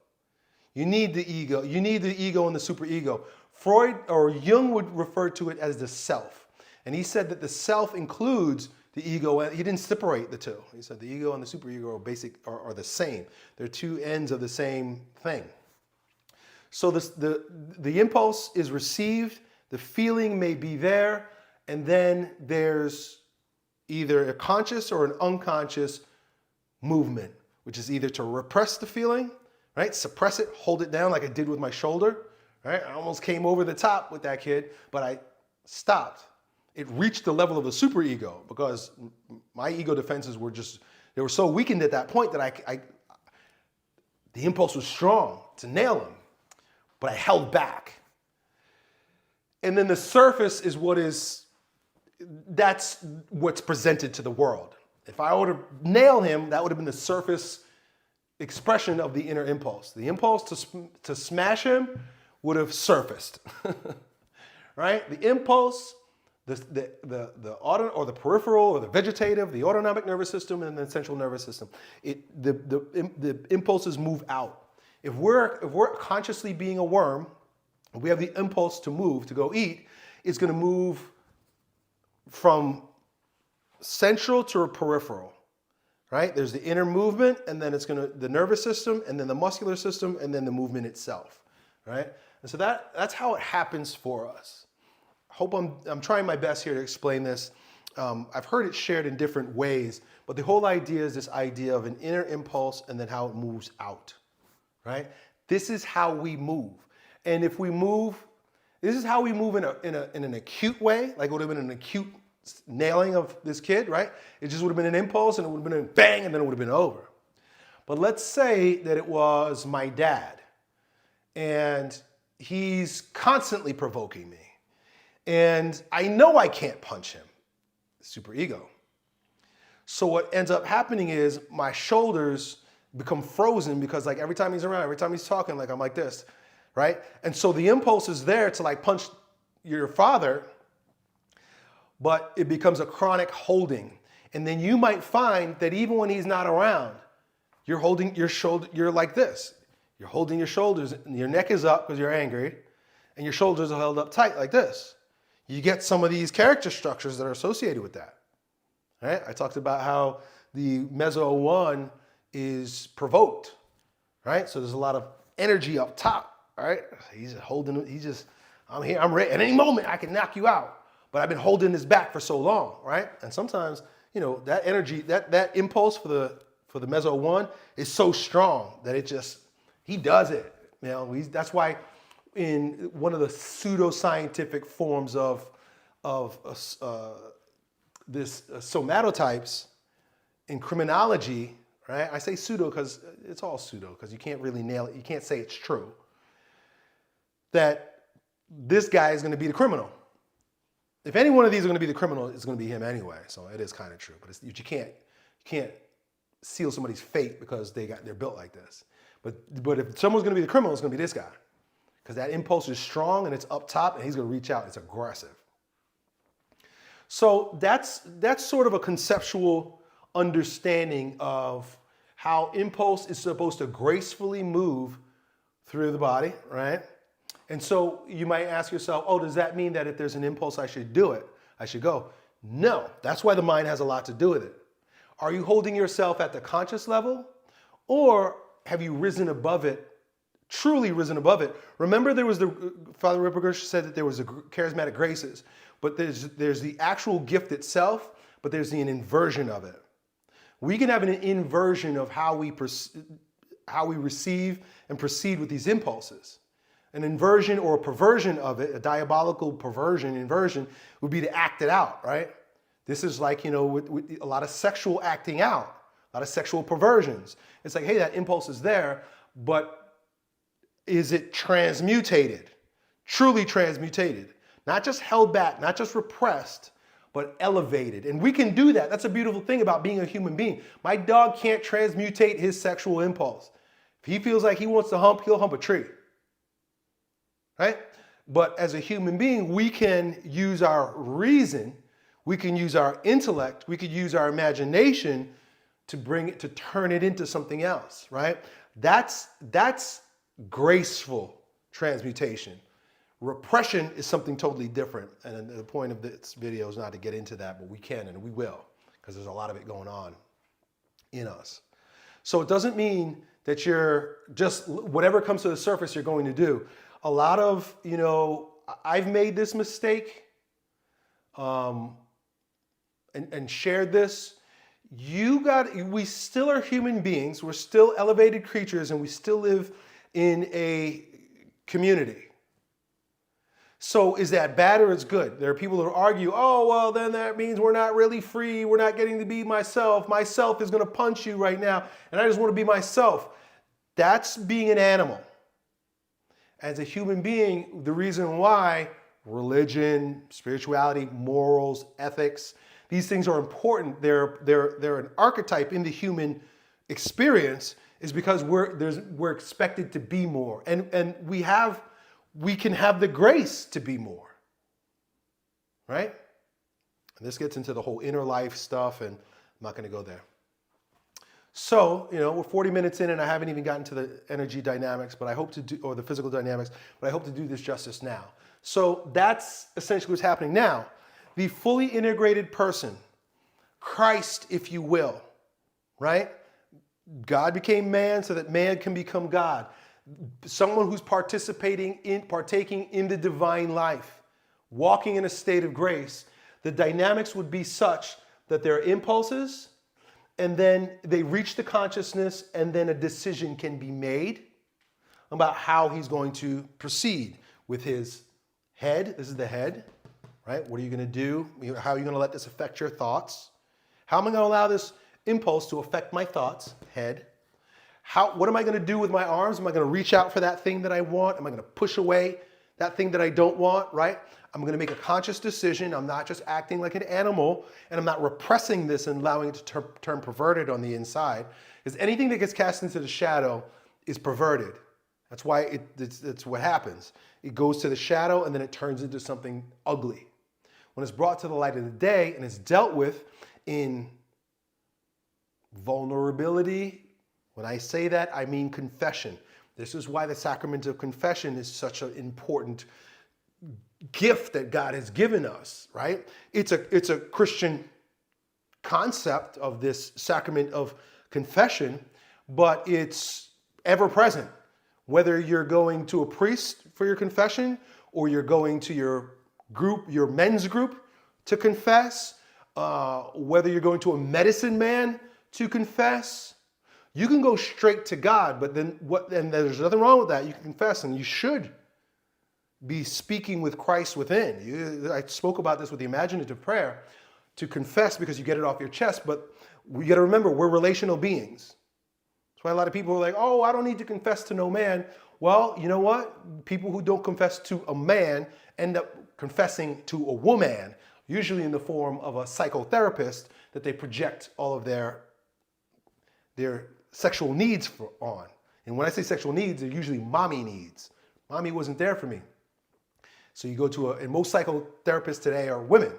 You need the ego. You need the ego and the superego. Freud or Jung would refer to it as the self. And he said that the self includes the ego. He didn't separate the two. He said the ego and the superego are the same. They're two ends of the same thing. So the impulse is received, the feeling may be there, and then there's either a conscious or an unconscious movement, which is either to repress the feeling, right? Suppress it, hold it down like I did with my shoulder, right? I almost came over the top with that kid, but I stopped. It reached the level of a superego because my ego defenses they were so weakened at that point that the impulse was strong to nail him, but I held back. And then the surface is that's what's presented to the world. If I were to nail him, that would have been the surface expression of the inner impulse. The impulse to smash him would have surfaced, right? The impulse, the peripheral or the vegetative, the autonomic nervous system, and the central nervous system. The impulses move out. If we're consciously being a worm, we have the impulse to move, to go eat. It's going to move from central to peripheral, right? There's the inner movement, and then the nervous system, and then the muscular system, and then the movement itself, right? And so that's how it happens for us. Hope I'm trying my best here to explain this. I've heard it shared in different ways, but the whole idea is this idea of an inner impulse and then how it moves out, right? This is how we move. And if we move, this is how we move in an acute way, like it would have been an acute nailing of this kid, right? It just would have been an impulse and it would have been a bang and then it would have been over. But let's say that it was my dad and he's constantly provoking me. And I know I can't punch him, superego. So what ends up happening is my shoulders become frozen because like every time he's around, every time he's talking, like I'm like this, right? And so the impulse is there to like punch your father, but it becomes a chronic holding. And then you might find that even when he's not around, you're holding your shoulder, you're like this. You're holding your shoulders, and your neck is up because you're angry, and your shoulders are held up tight like this. You get some of these character structures that are associated with that. Right? I talked about how the meso one is provoked, right? So there's a lot of energy up top, right? He's holding, I'm here, I'm ready. At any moment, I can knock you out. But I've been holding this back for so long, right? And sometimes, that energy, that impulse for the meso one is so strong that he does it. That's why in one of the pseudoscientific forms of this somatotypes in criminology, right? I say pseudo because it's all pseudo, because you can't really nail it. You can't say it's true. That this guy is going to be the criminal. If any one of these are going to be the criminal, it's going to be him anyway. So it is kind of true. But you can't seal somebody's fate because they're built like this. But if someone's going to be the criminal, it's going to be this guy. Because that impulse is strong and it's up top and he's going to reach out. It's aggressive. So that's sort of a conceptual understanding of how impulse is supposed to gracefully move through the body, right? And so you might ask yourself, oh, does that mean that if there's an impulse, I should do it? I should go? No, that's why the mind has a lot to do with it. Are you holding yourself at the conscious level, or have you risen above it, truly risen above it? Remember, there was Father Rippergersh said that there was the charismatic graces, but there's the actual gift itself, but there's an inversion of it. We can have an inversion of how we receive and proceed with these impulses. An inversion or a perversion of it, a diabolical perversion, inversion, would be to act it out, right? This is like, with a lot of sexual acting out, a lot of sexual perversions. It's like, hey, that impulse is there, but is it transmutated? Truly transmutated. Not just held back, not just repressed, but elevated. And we can do that. That's a beautiful thing about being a human being. My dog can't transmutate his sexual impulse. If he feels like he wants to hump, he'll hump a tree. Right? But as a human being, we can use our reason, we can use our intellect, we could use our imagination to turn it into something else, right? That's graceful transmutation. Repression is something totally different. And the point of this video is not to get into that, but we can and we will, because there's a lot of it going on in us. So it doesn't mean that you're just, whatever comes to the surface, you're going to do. A lot of, I've made this mistake and shared this. We still are human beings. We're still elevated creatures and we still live in a community. So is that bad or it's good? There are people that argue, oh, well, then that means we're not really free. We're not getting to be myself. Myself is going to punch you right now. And I just want to be myself. That's being an animal. As a human being, the reason why religion, spirituality, morals, ethics, these things are important. They're an archetype in the human experience is because we're expected to be more. And we can have the grace to be more. Right? And this gets into the whole inner life stuff, and I'm not going to go there. So, we're 40 minutes in and I haven't even gotten to the energy dynamics, but I hope to do, or the physical dynamics, but I hope to do this justice now. So that's essentially what's happening now. The fully integrated person, Christ, if you will, right? God became man so that man can become God. Someone who's partaking in the divine life, walking in a state of grace. The dynamics would be such that their impulses, and then they reach the consciousness, and then a decision can be made about how he's going to proceed with his head. This is the head, right? What are you going to do? How are you going to let this affect your thoughts? How am I going to allow this impulse to affect my thoughts? Head. What am I going to do with my arms? Am I going to reach out for that thing that I want? Am I going to push away that thing that I don't want, right? I'm going to make a conscious decision. I'm not just acting like an animal, and I'm not repressing this and allowing it to turn perverted on the inside. Because anything that gets cast into the shadow is perverted. That's why it's what happens. It goes to the shadow and then it turns into something ugly. When it's brought to the light of the day and it's dealt with in vulnerability, when I say that, I mean confession. This is why the sacrament of confession is such an important gift that God has given us, right? It's a Christian concept of this sacrament of confession, but it's ever present. Whether you're going to a priest for your confession or you're going to your group, your men's group to confess, whether you're going to a medicine man to confess, you can go straight to God, but then and there's nothing wrong with that. You can confess and you should be speaking with Christ within. I spoke about this with the imaginative prayer. to confess because you get it off your chest, but we got to remember we're relational beings. That's why a lot of people are like, oh, I don't need to confess to no man. Well, you know what? People who don't confess to a man end up confessing to a woman, usually in the form of a psychotherapist that they project all of their sexual needs on. And when I say sexual needs, they're usually mommy needs. Mommy wasn't there for me. So you go to and most psychotherapists today are women.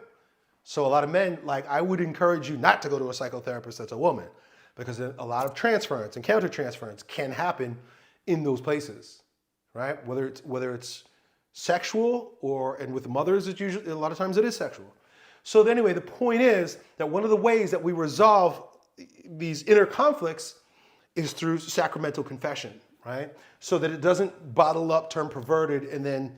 So a lot of men, like, I would encourage you not to go to a psychotherapist that's a woman, because a lot of transference and countertransference can happen in those places, right? Whether it's sexual and with mothers, it's usually, a lot of times it is sexual. So anyway, the point is that one of the ways that we resolve these inner conflicts is through sacramental confession, right? So that it doesn't bottle up, turn perverted, and then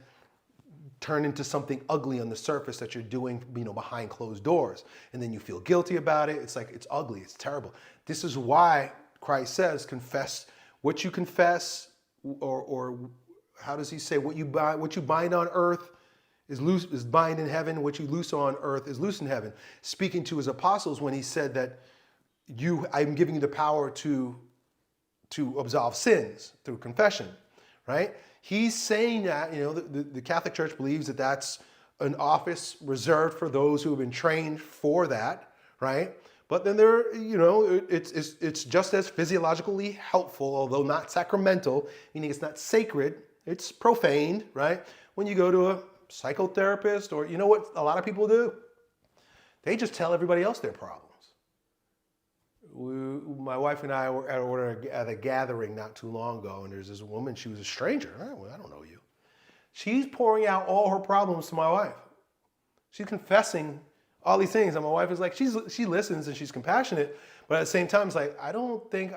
turn into something ugly on the surface that you're doing, behind closed doors. And then you feel guilty about it. It's like, it's ugly, it's terrible. This is why Christ says, confess what you confess, or how does he say, what you bind on earth is bind in heaven, what you loose on earth is loose in heaven. Speaking to his apostles when he said that I'm giving you the power to absolve sins through confession, right? He's saying that, the Catholic Church believes that that's an office reserved for those who have been trained for that, right? But then it's just as physiologically helpful, although not sacramental, meaning it's not sacred, it's profaned, right? When you go to a psychotherapist, or what a lot of people do? They just tell everybody else their problems. My wife and I were at a gathering not too long ago, and there's this woman, she was a stranger. I don't know you. She's pouring out all her problems to my wife. She's confessing all these things, and my wife is like, she listens and she's compassionate, but at the same time, it's like, I don't think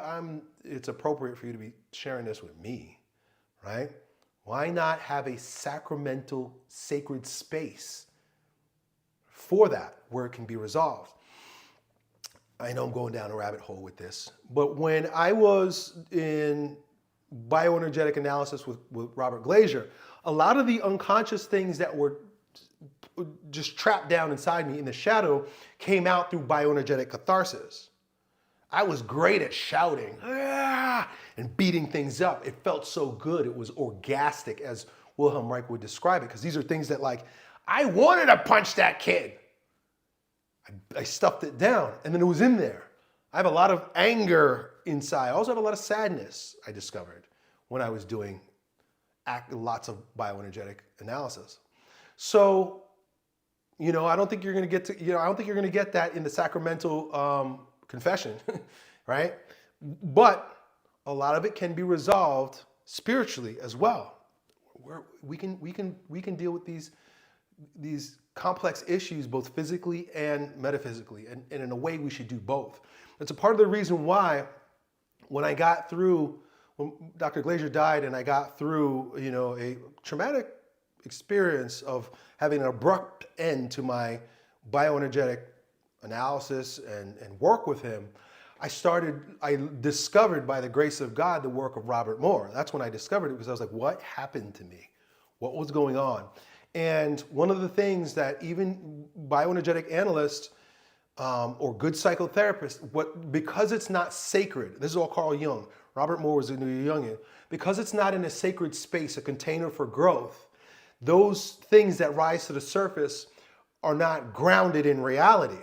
it's appropriate for you to be sharing this with me, right? Why not have a sacramental, sacred space for that, where it can be resolved? I know I'm going down a rabbit hole with this, but when I was in bioenergetic analysis with Robert Glazier, a lot of the unconscious things that were just trapped down inside me in the shadow came out through bioenergetic catharsis. I was great at shouting and beating things up. It felt so good. It was orgastic, as Wilhelm Reich would describe it, because these are things that, like, I wanted to punch that kid. I stuffed it down, and then it was in there. I have a lot of anger inside. I also have a lot of sadness, I discovered, when I was doing lots of bioenergetic analysis. So, I don't think you're going to get that in the sacramental confession, right? But a lot of it can be resolved spiritually as well. We can deal with these complex issues both physically and metaphysically, and in a way we should do both. It's a part of the reason why when Dr. Glazier died and I got through a traumatic experience of having an abrupt end to my bioenergetic analysis and work with him, I discovered, by the grace of God, the work of Robert Moore. That's when I discovered it, because I was like, what happened to me? What was going on? And one of the things that even bioenergetic analysts or good psychotherapists, because it's not sacred, this is all Carl Jung, Robert Moore was a Jungian, because it's not in a sacred space, a container for growth, those things that rise to the surface are not grounded in reality.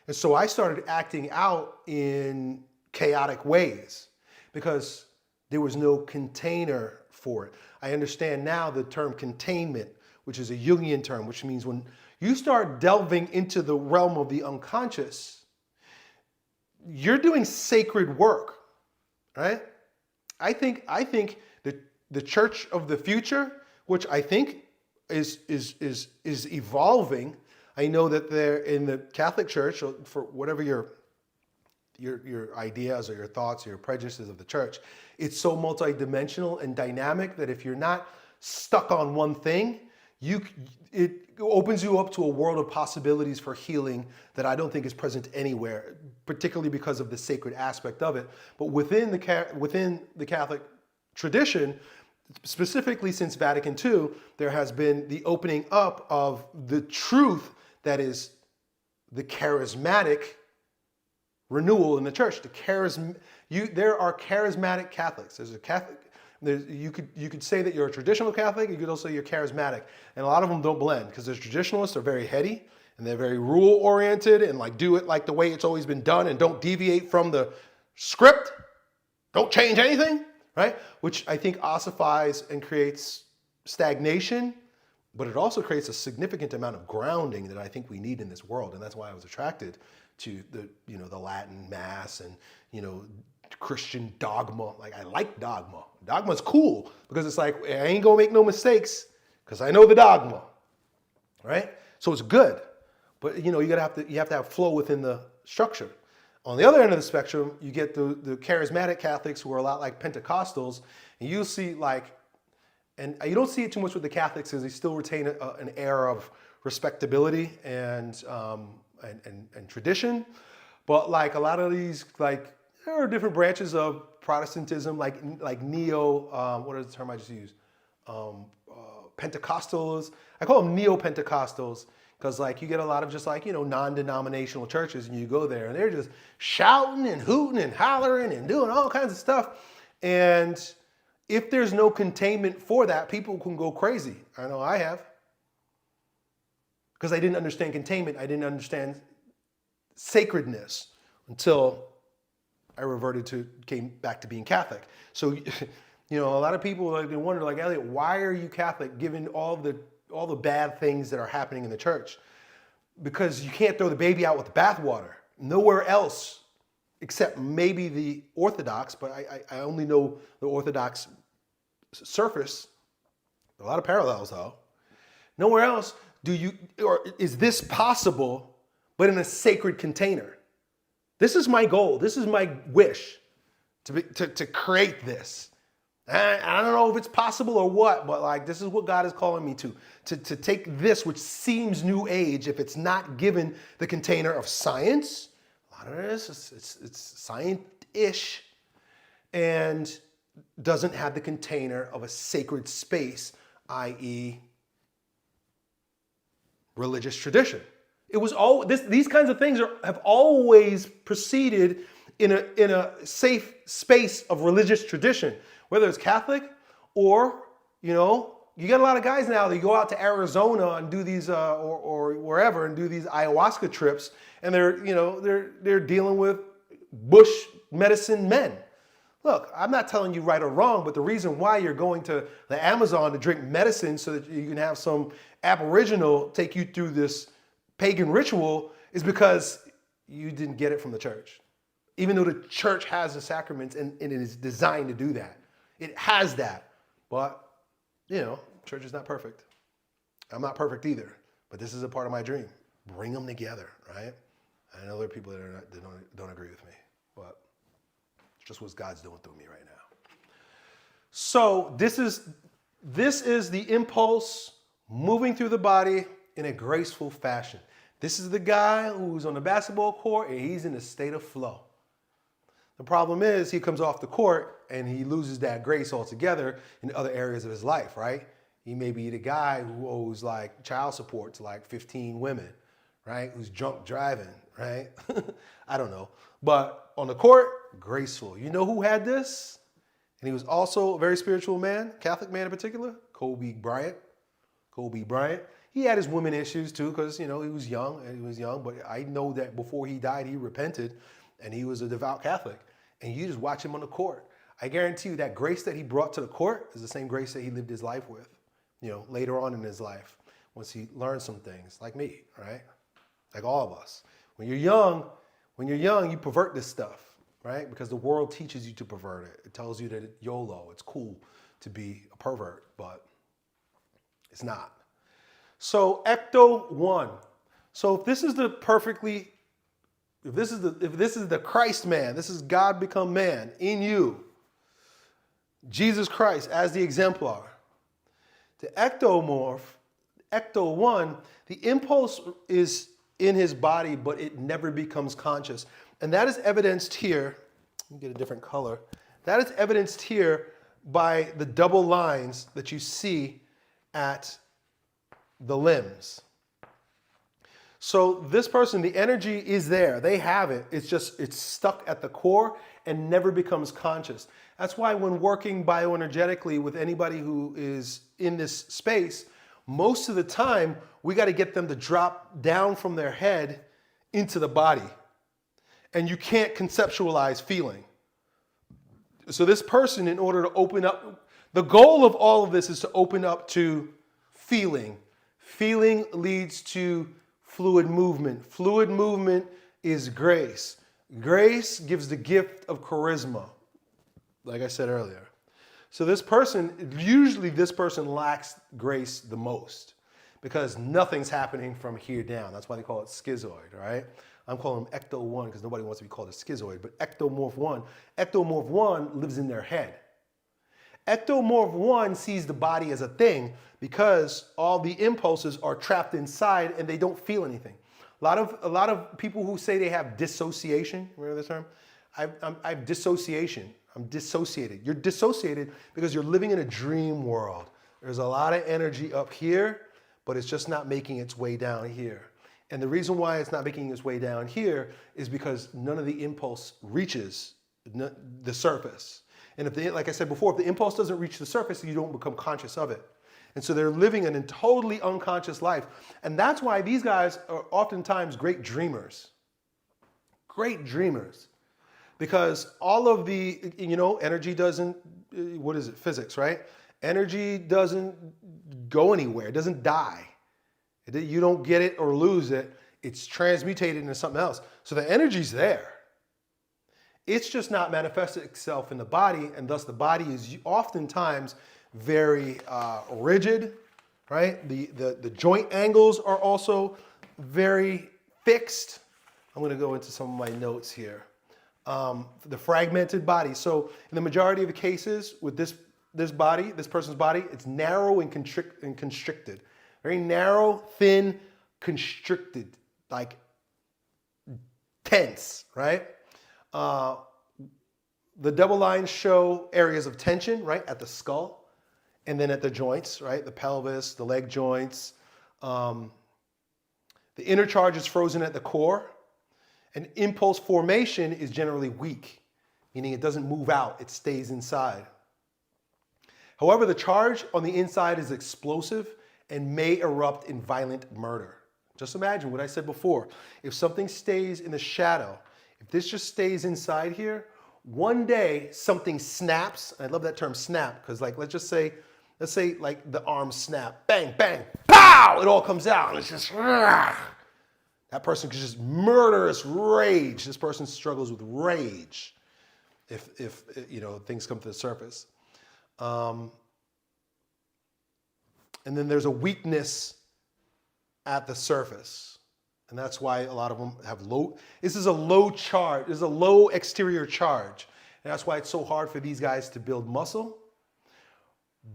And so I started acting out in chaotic ways because there was no container for it. I understand now the term containment, which is a Jungian term, which means when you start delving into the realm of the unconscious, you're doing sacred work, right? I think the church of the future, which I think is evolving. I know that they're in the Catholic Church, for whatever your ideas or your thoughts or your prejudices of the church, it's so multidimensional and dynamic that if you're not stuck on one thing, it opens you up to a world of possibilities for healing that I don't think is present anywhere, particularly because of the sacred aspect of it. But within the Catholic tradition, specifically since Vatican II, there has been the opening up of the truth that is the charismatic renewal in the church. There are charismatic Catholics. There's a Catholic. You could say that you're a traditional Catholic. You could also say you're charismatic, and a lot of them don't blend because there's traditionalists are very heady and they're very rule oriented and like do it like the way it's always been done and don't deviate from the script. Don't change anything, right? Which I think ossifies and creates stagnation, but it also creates a significant amount of grounding that I think we need in this world, and that's why I was attracted to the Latin Mass and Christian dogma. Like I like dogma. Dogma's cool because it's like I ain't gonna make no mistakes because I know the dogma, right? So it's good, but you have to have flow within the structure. On the other end of the spectrum, you get the charismatic Catholics who are a lot like Pentecostals, and you'll see and you don't see it too much with the Catholics because they still retain an air of respectability and tradition, but like a lot of these there are different branches of Protestantism, like what is the term I just used? Pentecostals. I call them neo-Pentecostals because you get a lot of just non-denominational churches, and you go there and they're just shouting and hooting and hollering and doing all kinds of stuff. And if there's no containment for that, people can go crazy. I know I have. Because I didn't understand containment. I didn't understand sacredness until I came back to being Catholic. So, a lot of people they wonder, Elliott, why are you Catholic given all the bad things that are happening in the church? Because you can't throw the baby out with the bathwater. Nowhere else, except maybe the Orthodox, but I only know the Orthodox surface. A lot of parallels, though. Nowhere else is this possible, but in a sacred container. This is my goal. This is my wish to create this. I don't know if it's possible or what, but this is what God is calling me to take this, which seems new age, if it's not given the container of science. A lot of this, it's science-ish, and doesn't have the container of a sacred space, i.e. religious tradition. It was these kinds of things have always proceeded in a safe space of religious tradition, whether it's Catholic or you get a lot of guys now that go out to Arizona and do these or wherever and do these ayahuasca trips, and they're dealing with bush medicine men. Look, I'm not telling you right or wrong, but the reason why you're going to the Amazon to drink medicine so that you can have some aboriginal take you through this pagan ritual is because you didn't get it from the church. Even though the church has the sacraments and it is designed to do that. It has that. But, church is not perfect. I'm not perfect either. But this is a part of my dream. Bring them together, right? I know there are people that don't agree with me. But it's just what God's doing through me right now. So this is the impulse moving through the body in a graceful fashion. This is the guy who's on the basketball court and he's in a state of flow. The problem is he comes off the court and he loses that grace altogether in other areas of his life, right? He may be the guy who owes child support to 15 women, right? Who's drunk driving, right? I don't know. But on the court, graceful. You know who had this? And he was also a very spiritual man, Catholic man in particular, Kobe Bryant. He had his women issues too, because he was young. But I know that before he died, he repented, and he was a devout Catholic. And you just watch him on the court. I guarantee you that grace that he brought to the court is the same grace that he lived his life with. Later on in his life, once he learned some things, like me, right? Like all of us. When you're young, you pervert this stuff, right? Because the world teaches you to pervert it. It tells you that it's YOLO, it's cool to be a pervert, but it's not. So Ecto 1. So if this is the Christ man, this is God become man in you, Jesus Christ as the exemplar. The ectomorph, Ecto 1, the impulse is in his body, but it never becomes conscious. And that is evidenced here. Let me get a different color. That is evidenced here by the double lines that you see at the limbs. So this person, the energy is there. They have it. It's stuck at the core and never becomes conscious. That's why when working bioenergetically with anybody who is in this space, most of the time we got to get them to drop down from their head into the body. And you can't conceptualize feeling. So this person, in order to open up, the goal of all of this is to open up to feeling. Feeling leads to fluid movement. Fluid movement is grace. Grace gives the gift of charisma, like I said earlier. So this person, usually this person lacks grace the most because nothing's happening from here down. That's why they call it schizoid, right? I'm calling them ecto 1 because nobody wants to be called a schizoid, but ectomorph 1 lives in their head. Ectomorph 1 sees the body as a thing because all the impulses are trapped inside and they don't feel anything. A lot of people who say they have dissociation, remember this term? I have dissociation. I'm dissociated. You're dissociated because you're living in a dream world. There's a lot of energy up here, but it's just not making its way down here. And the reason why it's not making its way down here is because none of the impulse reaches the surface. And if like I said before, if the impulse doesn't reach the surface, you don't become conscious of it. And so they're living a totally unconscious life. And that's why these guys are oftentimes great dreamers. Great dreamers. Because all of the, energy doesn't, what is it, physics, right? Energy doesn't go anywhere. It doesn't die. You don't get it or lose it. It's transmutated into something else. So the energy's there. It's just not manifested itself in the body, and thus the body is oftentimes very rigid, right? The joint angles are also very fixed. I'm going to go into some of my notes here. The fragmented body. So in the majority of the cases with this person's body, it's narrow and constricted. Very narrow, thin, constricted, like tense, right? The double lines show areas of tension, right, at the skull, and then at the joints, right, the pelvis, the leg joints. The inner charge is frozen at the core, and impulse formation is generally weak, meaning it doesn't move out, it stays inside. However, the charge on the inside is explosive and may erupt in violent murder. Just imagine what I said before. If something stays in the shadow, if this just stays inside here, one day something snaps. I love that term snap because let's say like the arms snap, bang, bang, pow, it all comes out and it's just, that person could just murderous rage. This person struggles with rage if things come to the surface. And then there's a weakness at the surface. And that's why a lot of them have this is a low charge, this is a low exterior charge. And that's why it's so hard for these guys to build muscle.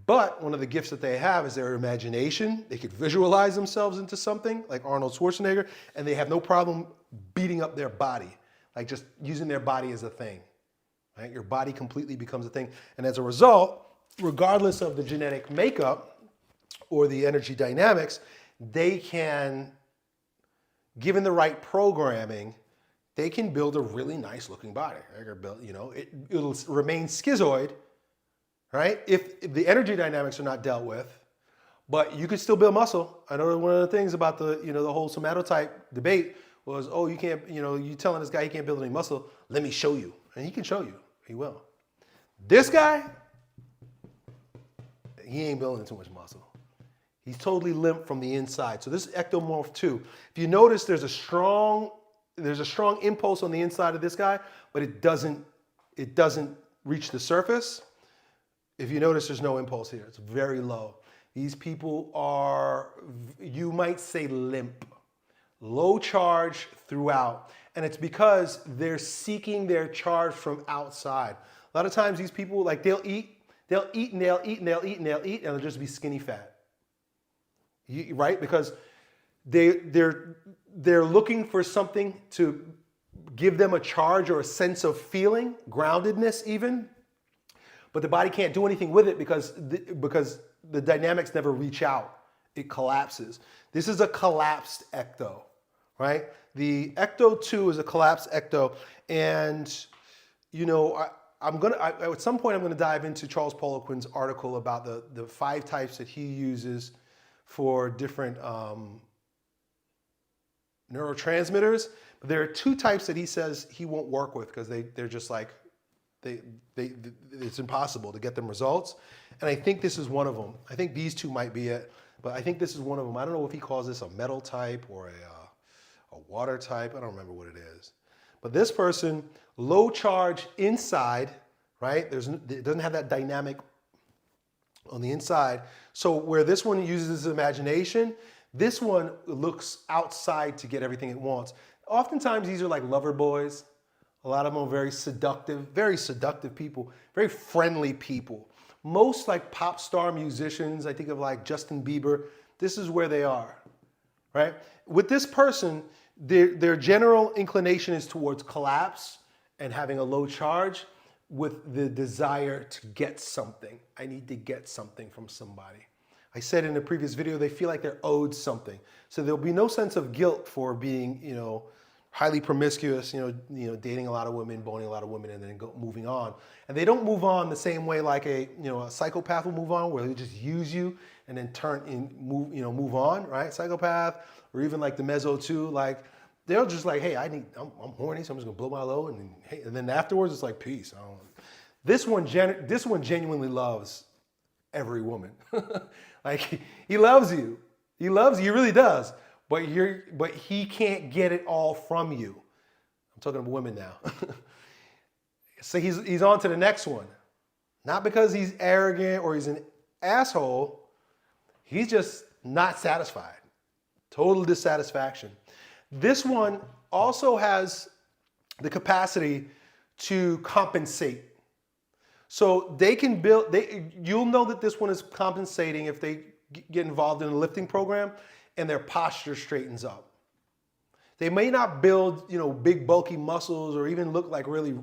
But one of the gifts that they have is their imagination. They could visualize themselves into something like Arnold Schwarzenegger, and they have no problem beating up their body, like just using their body as a thing. Right? Your body completely becomes a thing. And as a result, regardless of the genetic makeup or the energy dynamics, they can, given the right programming, they can build a really nice looking body. It'll remain schizoid, right? If the energy dynamics are not dealt with, but you can still build muscle. I know one of the things about the whole somatotype debate was, oh, you can't, you telling this guy he can't build any muscle, let me show you. And he can show you, he will. This guy, he ain't building too much muscle. He's totally limp from the inside. So this is ectomorph 2. If you notice, there's a strong impulse on the inside of this guy, but it doesn't reach the surface. If you notice, there's no impulse here. It's very low. These people are, you might say, limp. Low charge throughout. And it's because they're seeking their charge from outside. A lot of times these people, like they'll eat and they'll just be skinny fat. Right? Because they're looking for something to give them a charge or a sense of feeling, groundedness even. But the body can't do anything with it because the dynamics never reach out. It collapses. This is a collapsed ecto. right? The ecto 2 is a collapsed ecto, and you know, at some point I'm gonna dive into Charles Poliquin's article about the 5 types that he uses for different neurotransmitters. But there are 2 types that he says he won't work with because they're just like, it's impossible to get them results. And I think this is one of them. I think these 2 might be it, but I think this is one of them. I don't know if he calls this a metal type or a water type. I don't remember what it is. But this person, low charge inside, right? It doesn't have that dynamic on the inside. So where this one uses his imagination, this one looks outside to get everything it wants. Oftentimes these are like lover boys. A lot of them are very seductive people, very friendly people. Most like pop star musicians, I think of like Justin Bieber, this is where they are, right? With this person, their general inclination is towards collapse and having a low charge with the desire to get something. I need to get something from somebody. I said in a previous video, they feel like they're owed something. So there'll be no sense of guilt for being, you know, highly promiscuous, dating a lot of women, boning a lot of women, and then moving on. And they don't move on the same way like a psychopath will move on, where they just use you and then move on, right? Psychopath, or even like the Meso 2, like they'll just like, hey, I'm horny, so I'm just gonna blow my load, and then afterwards it's like peace. This one genuinely loves every woman. Like he loves you, he really does. But he can't get it all from you. I'm talking about women now. So he's on to the next one. Not because he's arrogant or he's an asshole. He's just not satisfied. Total dissatisfaction. This one also has the capacity to compensate. So they can you'll know that this one is compensating if they get involved in a lifting program and their posture straightens up. They may not build, big bulky muscles or even look like really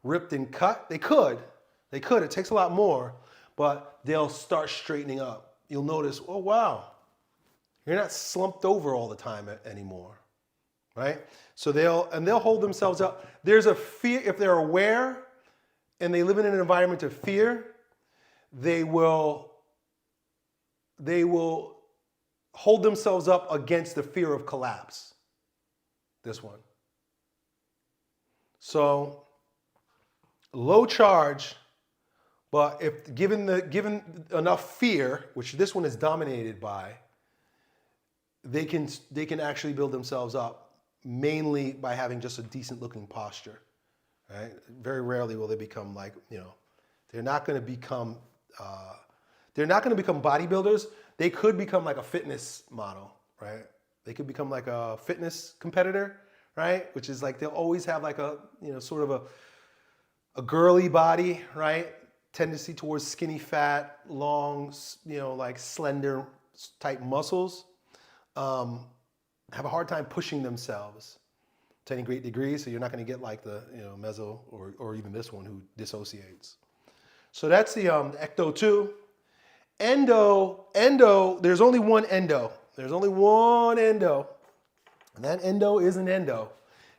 ripped and cut. They could, it takes a lot more, but they'll start straightening up. You'll notice, oh wow, you're not slumped over all the time anymore, right? So they'll hold themselves up. There's a fear, if they're aware and they live in an environment of fear, they will hold themselves up against the fear of collapse. This one. So low charge, but if given enough fear, which this one is dominated by, they can actually build themselves up mainly by having just a decent looking posture. Right? Very rarely will they become like, they're not going to become bodybuilders. They could become like a fitness model, right? They could become like a fitness competitor, right? Which is like they'll always have like a, sort of a girly body, right? Tendency towards skinny fat, long, like slender type muscles. Have a hard time pushing themselves to any great degree. So you're not going to get like the, meso or even this one who dissociates. So that's the ecto 2. Endo, there's only one endo. There's only one endo. And that endo is an endo.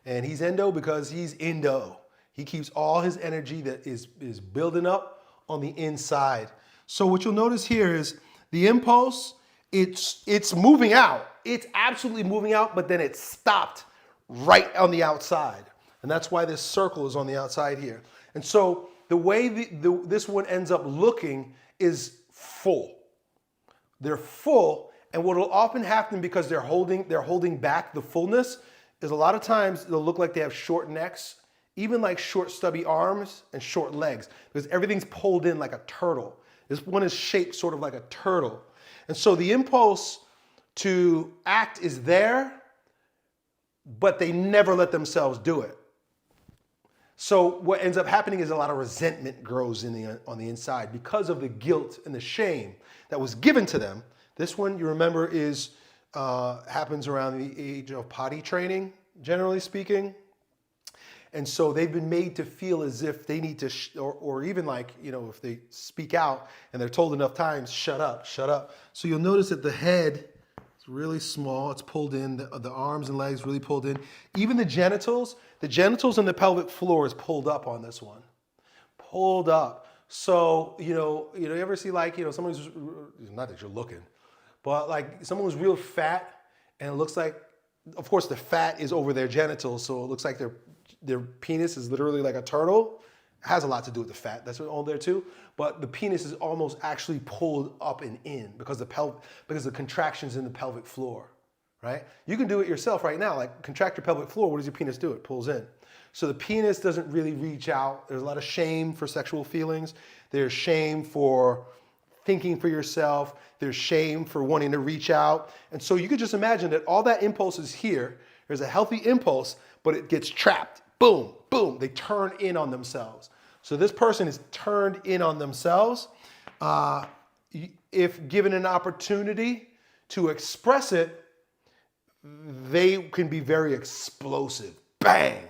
And he's endo because he's endo. He keeps all his energy that is building up on the inside. So what you'll notice here is the impulse, it's moving out. It's absolutely moving out, but then it stopped right on the outside. And that's why this circle is on the outside here. And so the way this one ends up looking is full. They're full, and what will often happen because they're holding back the fullness is a lot of times they'll look like they have short necks, even like short stubby arms and short legs, because everything's pulled in like a turtle. This one is shaped sort of like a turtle. And so the impulse to act is there, but they never let themselves do it. So what ends up happening is a lot of resentment grows on the inside because of the guilt and the shame that was given to them. This one, you remember, happens around the age of potty training, generally speaking. And so they've been made to feel as if they need to, or even like, if they speak out and they're told enough times, shut up, shut up. So you'll notice that the head, It's really small. It's pulled in. The arms and legs really pulled in. Even the genitals and the pelvic floor is pulled up on this one. Pulled up. So, you ever see like, someone who's, not that you're looking, but like someone who's real fat and it looks like, of course the fat is over their genitals. So it looks like their penis is literally like a turtle. It has a lot to do with the fat. That's all there too. But the penis is almost actually pulled up and in because the contractions in the pelvic floor, right? You can do it yourself right now. Like contract your pelvic floor. What does your penis do? It pulls in. So the penis doesn't really reach out. There's a lot of shame for sexual feelings. There's shame for thinking for yourself. There's shame for wanting to reach out. And so you could just imagine that all that impulse is here. There's a healthy impulse, but it gets trapped. Boom, boom. They turn in on themselves. So this person is turned in on themselves. If given an opportunity to express it, they can be very explosive. Bang.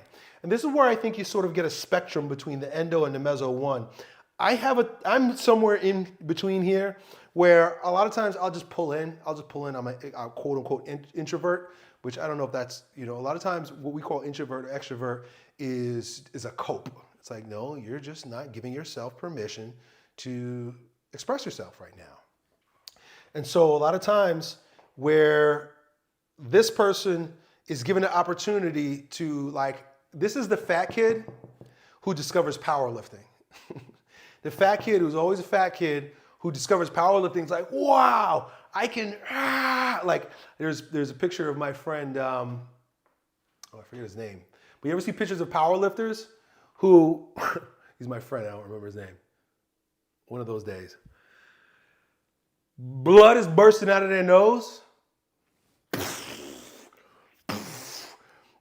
And this is where I think you sort of get a spectrum between the endo and the meso one. I'm somewhere in between here where a lot of times I'll just pull in. I'm a quote unquote introvert, which I don't know if that's, a lot of times what we call introvert or extrovert is a cope. It's like, no, you're just not giving yourself permission to express yourself right now. And so a lot of times where this person is given an opportunity to this is the fat kid who discovers powerlifting. The fat kid who's always a fat kid who discovers powerlifting is like, wow, I can, there's a picture of my friend, I forget his name. But you ever see pictures of powerlifters who, he's my friend, I don't remember his name. One of those days. Blood is bursting out of their nose.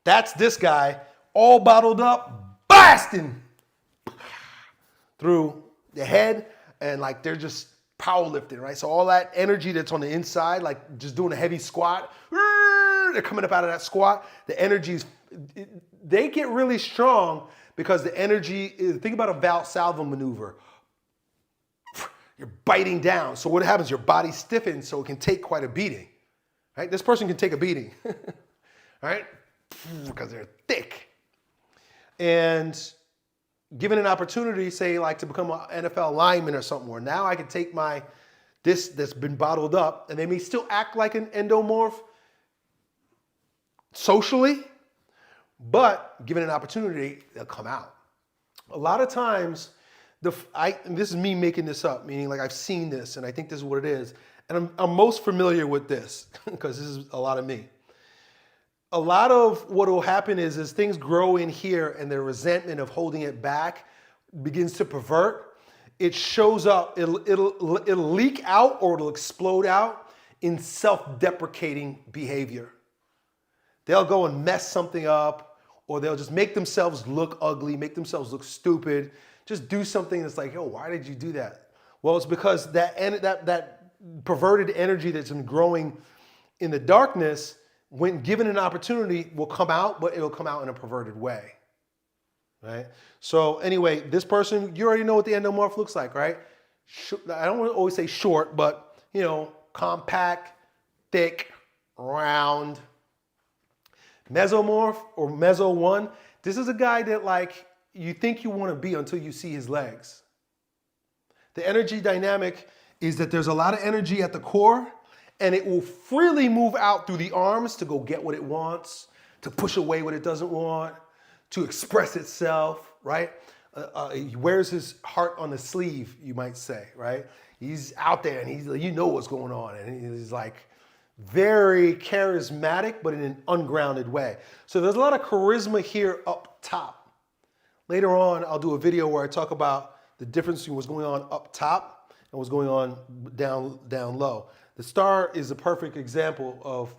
That's this guy, all bottled up, blasting through the head, and they're just powerlifting, right? So all that energy that's on the inside, just doing a heavy squat, they're coming up out of that squat. The energy they get really strong because the energy is, think about a Valsalva maneuver. You're biting down. So what happens? Your body stiffens so it can take quite a beating, right? This person can take a beating, right? Because they're thick. And given an opportunity, say to become an NFL lineman or something, where now I can take this that's been bottled up, and they may still act like an endomorph socially, but given an opportunity, they'll come out. A lot of times, and this is me making this up, meaning I've seen this and I think this is what it is, and I'm most familiar with this because this is a lot of me. A lot of what will happen is things grow in here and the resentment of holding it back begins to pervert. It shows up, it'll leak out or it'll explode out in self-deprecating behavior. They'll go and mess something up, or they'll just make themselves look ugly, make themselves look stupid, just do something that's like, yo, why did you do that? Well, it's because that perverted energy that's been growing in the darkness, when given an opportunity, will come out, but it'll come out in a perverted way, right? So anyway, this person, you already know what the endomorph looks like, right? I don't want to always say short, but compact, thick, round. Mesomorph or meso one, this is a guy that you think you want to be until you see his legs. The energy dynamic is that there's a lot of energy at the core, and it will freely move out through the arms to go get what it wants, to push away what it doesn't want, to express itself, right? He wears his heart on the sleeve, you might say, right? He's out there and you know what's going on, and he's very charismatic, but in an ungrounded way. So there's a lot of charisma here up top. Later on, I'll do a video where I talk about the difference between what's going on up top and what's going on down low. The star is a perfect example of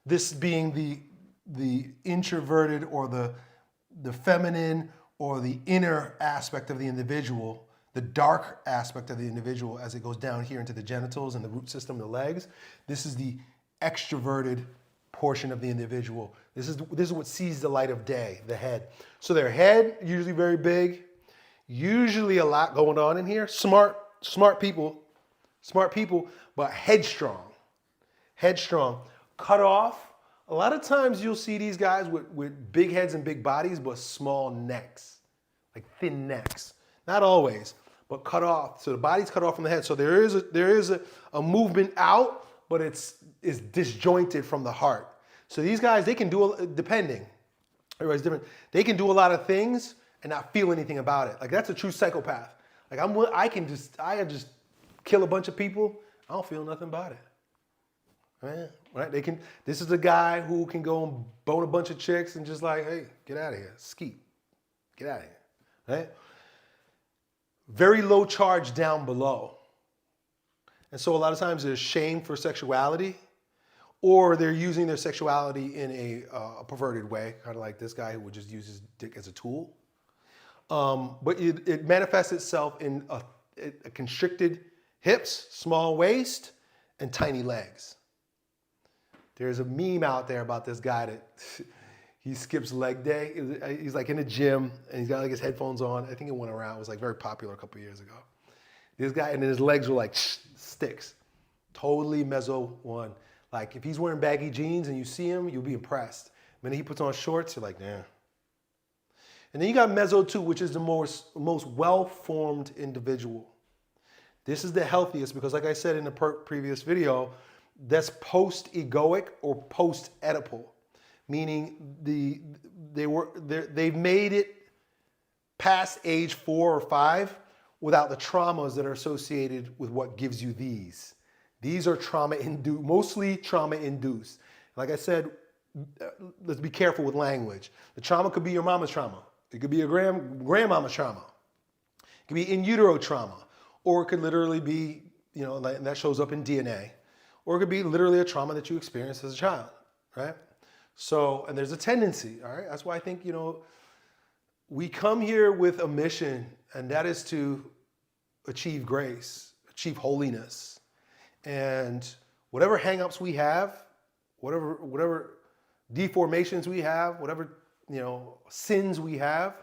this being the introverted or the feminine or the inner aspect of the individual, the dark aspect of the individual as it goes down here into the genitals and the root system, the legs. This is the extroverted portion of the individual. This is what sees the light of day, the head. So their head, usually very big, usually a lot going on in here. Smart people, but headstrong. cut off. A lot of times you'll see these guys with big heads and big bodies, but small necks, like thin necks. Not always, but cut off. So the body's cut off from the head. So there is a movement out, but it's disjointed from the heart. So these guys, they can do, depending, everybody's different. They can do a lot of things and not feel anything about it. Like that's a true psychopath. Like I can just kill a bunch of people. I don't feel nothing about it. Right? This is the guy who can go and bone a bunch of chicks and just like, hey, get out of here. Skeet. Get out of here. Right? Very low charge down below. And so a lot of times there's shame for sexuality, or they're using their sexuality in a perverted way, kind of like this guy who would just use his dick as a tool. But it manifests itself in a constricted hips, small waist, and tiny legs. There's a meme out there about this guy that he skips leg day. He's like in the gym and he's got like his headphones on. I think it went around. It was like very popular a couple years ago. This guy, and then his legs were like sticks. Totally meso one. Like if he's wearing baggy jeans and you see him, you'll be impressed. When he puts on shorts, you're like, damn. And then you got meso 2, which is the most well-formed individual. This is the healthiest because like I said in the previous video, that's post-egoic or post-Oedipal, meaning they've made it past age 4 or 5 without the traumas that are associated with what gives you these. These are trauma-induced, mostly trauma-induced. Like I said, let's be careful with language. The trauma could be your mama's trauma. It could be your grandmama's trauma. It could be in utero trauma, or it could literally be, and that shows up in DNA. Or it could be literally a trauma that you experienced as a child, right? So, and there's a tendency, all right? That's why I think, we come here with a mission, and that is to achieve grace, achieve holiness. And whatever hangups we have, whatever deformations we have, whatever, sins we have,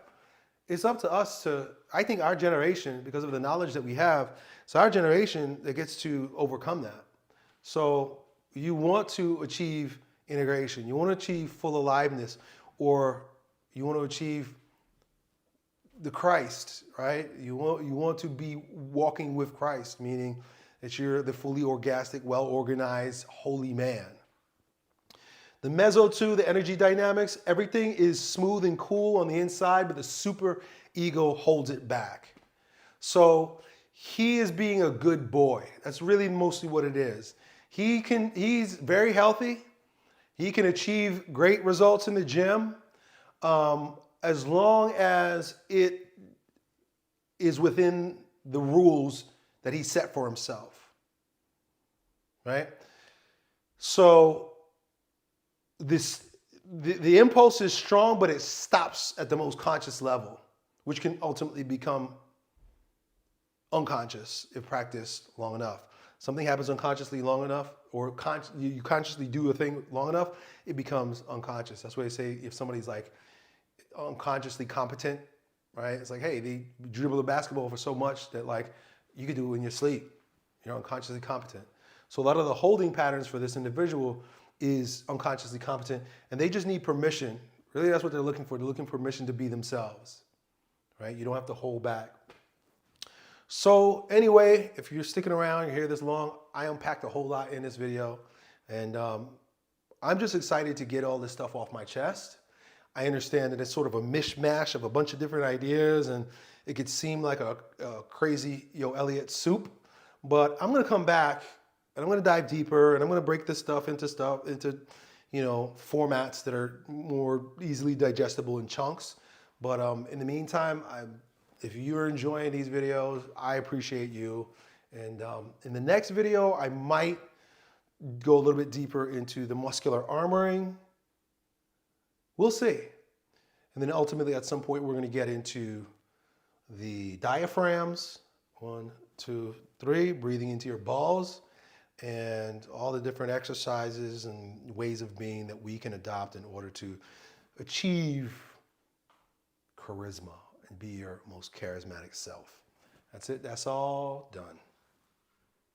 it's up to us to, I think our generation, because of the knowledge that we have, it's our generation that gets to overcome that. So you want to achieve integration, you want to achieve full aliveness, or you want to achieve the Christ, right? You want to be walking with Christ, meaning that you're the fully orgastic, well-organized, holy man. The meso 2, the energy dynamics, everything is smooth and cool on the inside, but the super ego holds it back. So he is being a good boy. That's really mostly what it is. He's very healthy. He can achieve great results in the gym as long as it is within the rules that he set for himself, right? So the impulse is strong, but it stops at the most conscious level, which can ultimately become unconscious if practiced long enough. Something happens unconsciously long enough, or you consciously do a thing long enough, it becomes unconscious. That's why they say if somebody's like unconsciously competent, right? It's like, hey, they dribble the basketball for so much that like you could do it in your sleep. You're unconsciously competent. So a lot of the holding patterns for this individual is unconsciously competent, and they just need permission. Really, that's what they're looking for. They're looking for permission to be themselves, right? You don't have to hold back. So anyway, if you're sticking around, you're here this long, I unpacked a whole lot in this video, and I'm just excited to get all this stuff off my chest. I understand that it's sort of a mishmash of a bunch of different ideas, and it could seem like a crazy Elliott soup, but I'm gonna come back and I'm gonna dive deeper, and I'm gonna break this stuff into formats that are more easily digestible in chunks. But in the meantime, if you're enjoying these videos, I appreciate you. And in the next video, I might go a little bit deeper into the muscular armoring. We'll see. And then ultimately, at some point, we're going to get into the diaphragms. 1, 2, 3, breathing into your balls, and all the different exercises and ways of being that we can adopt in order to achieve charisma and be your most charismatic self. That's it. That's all done.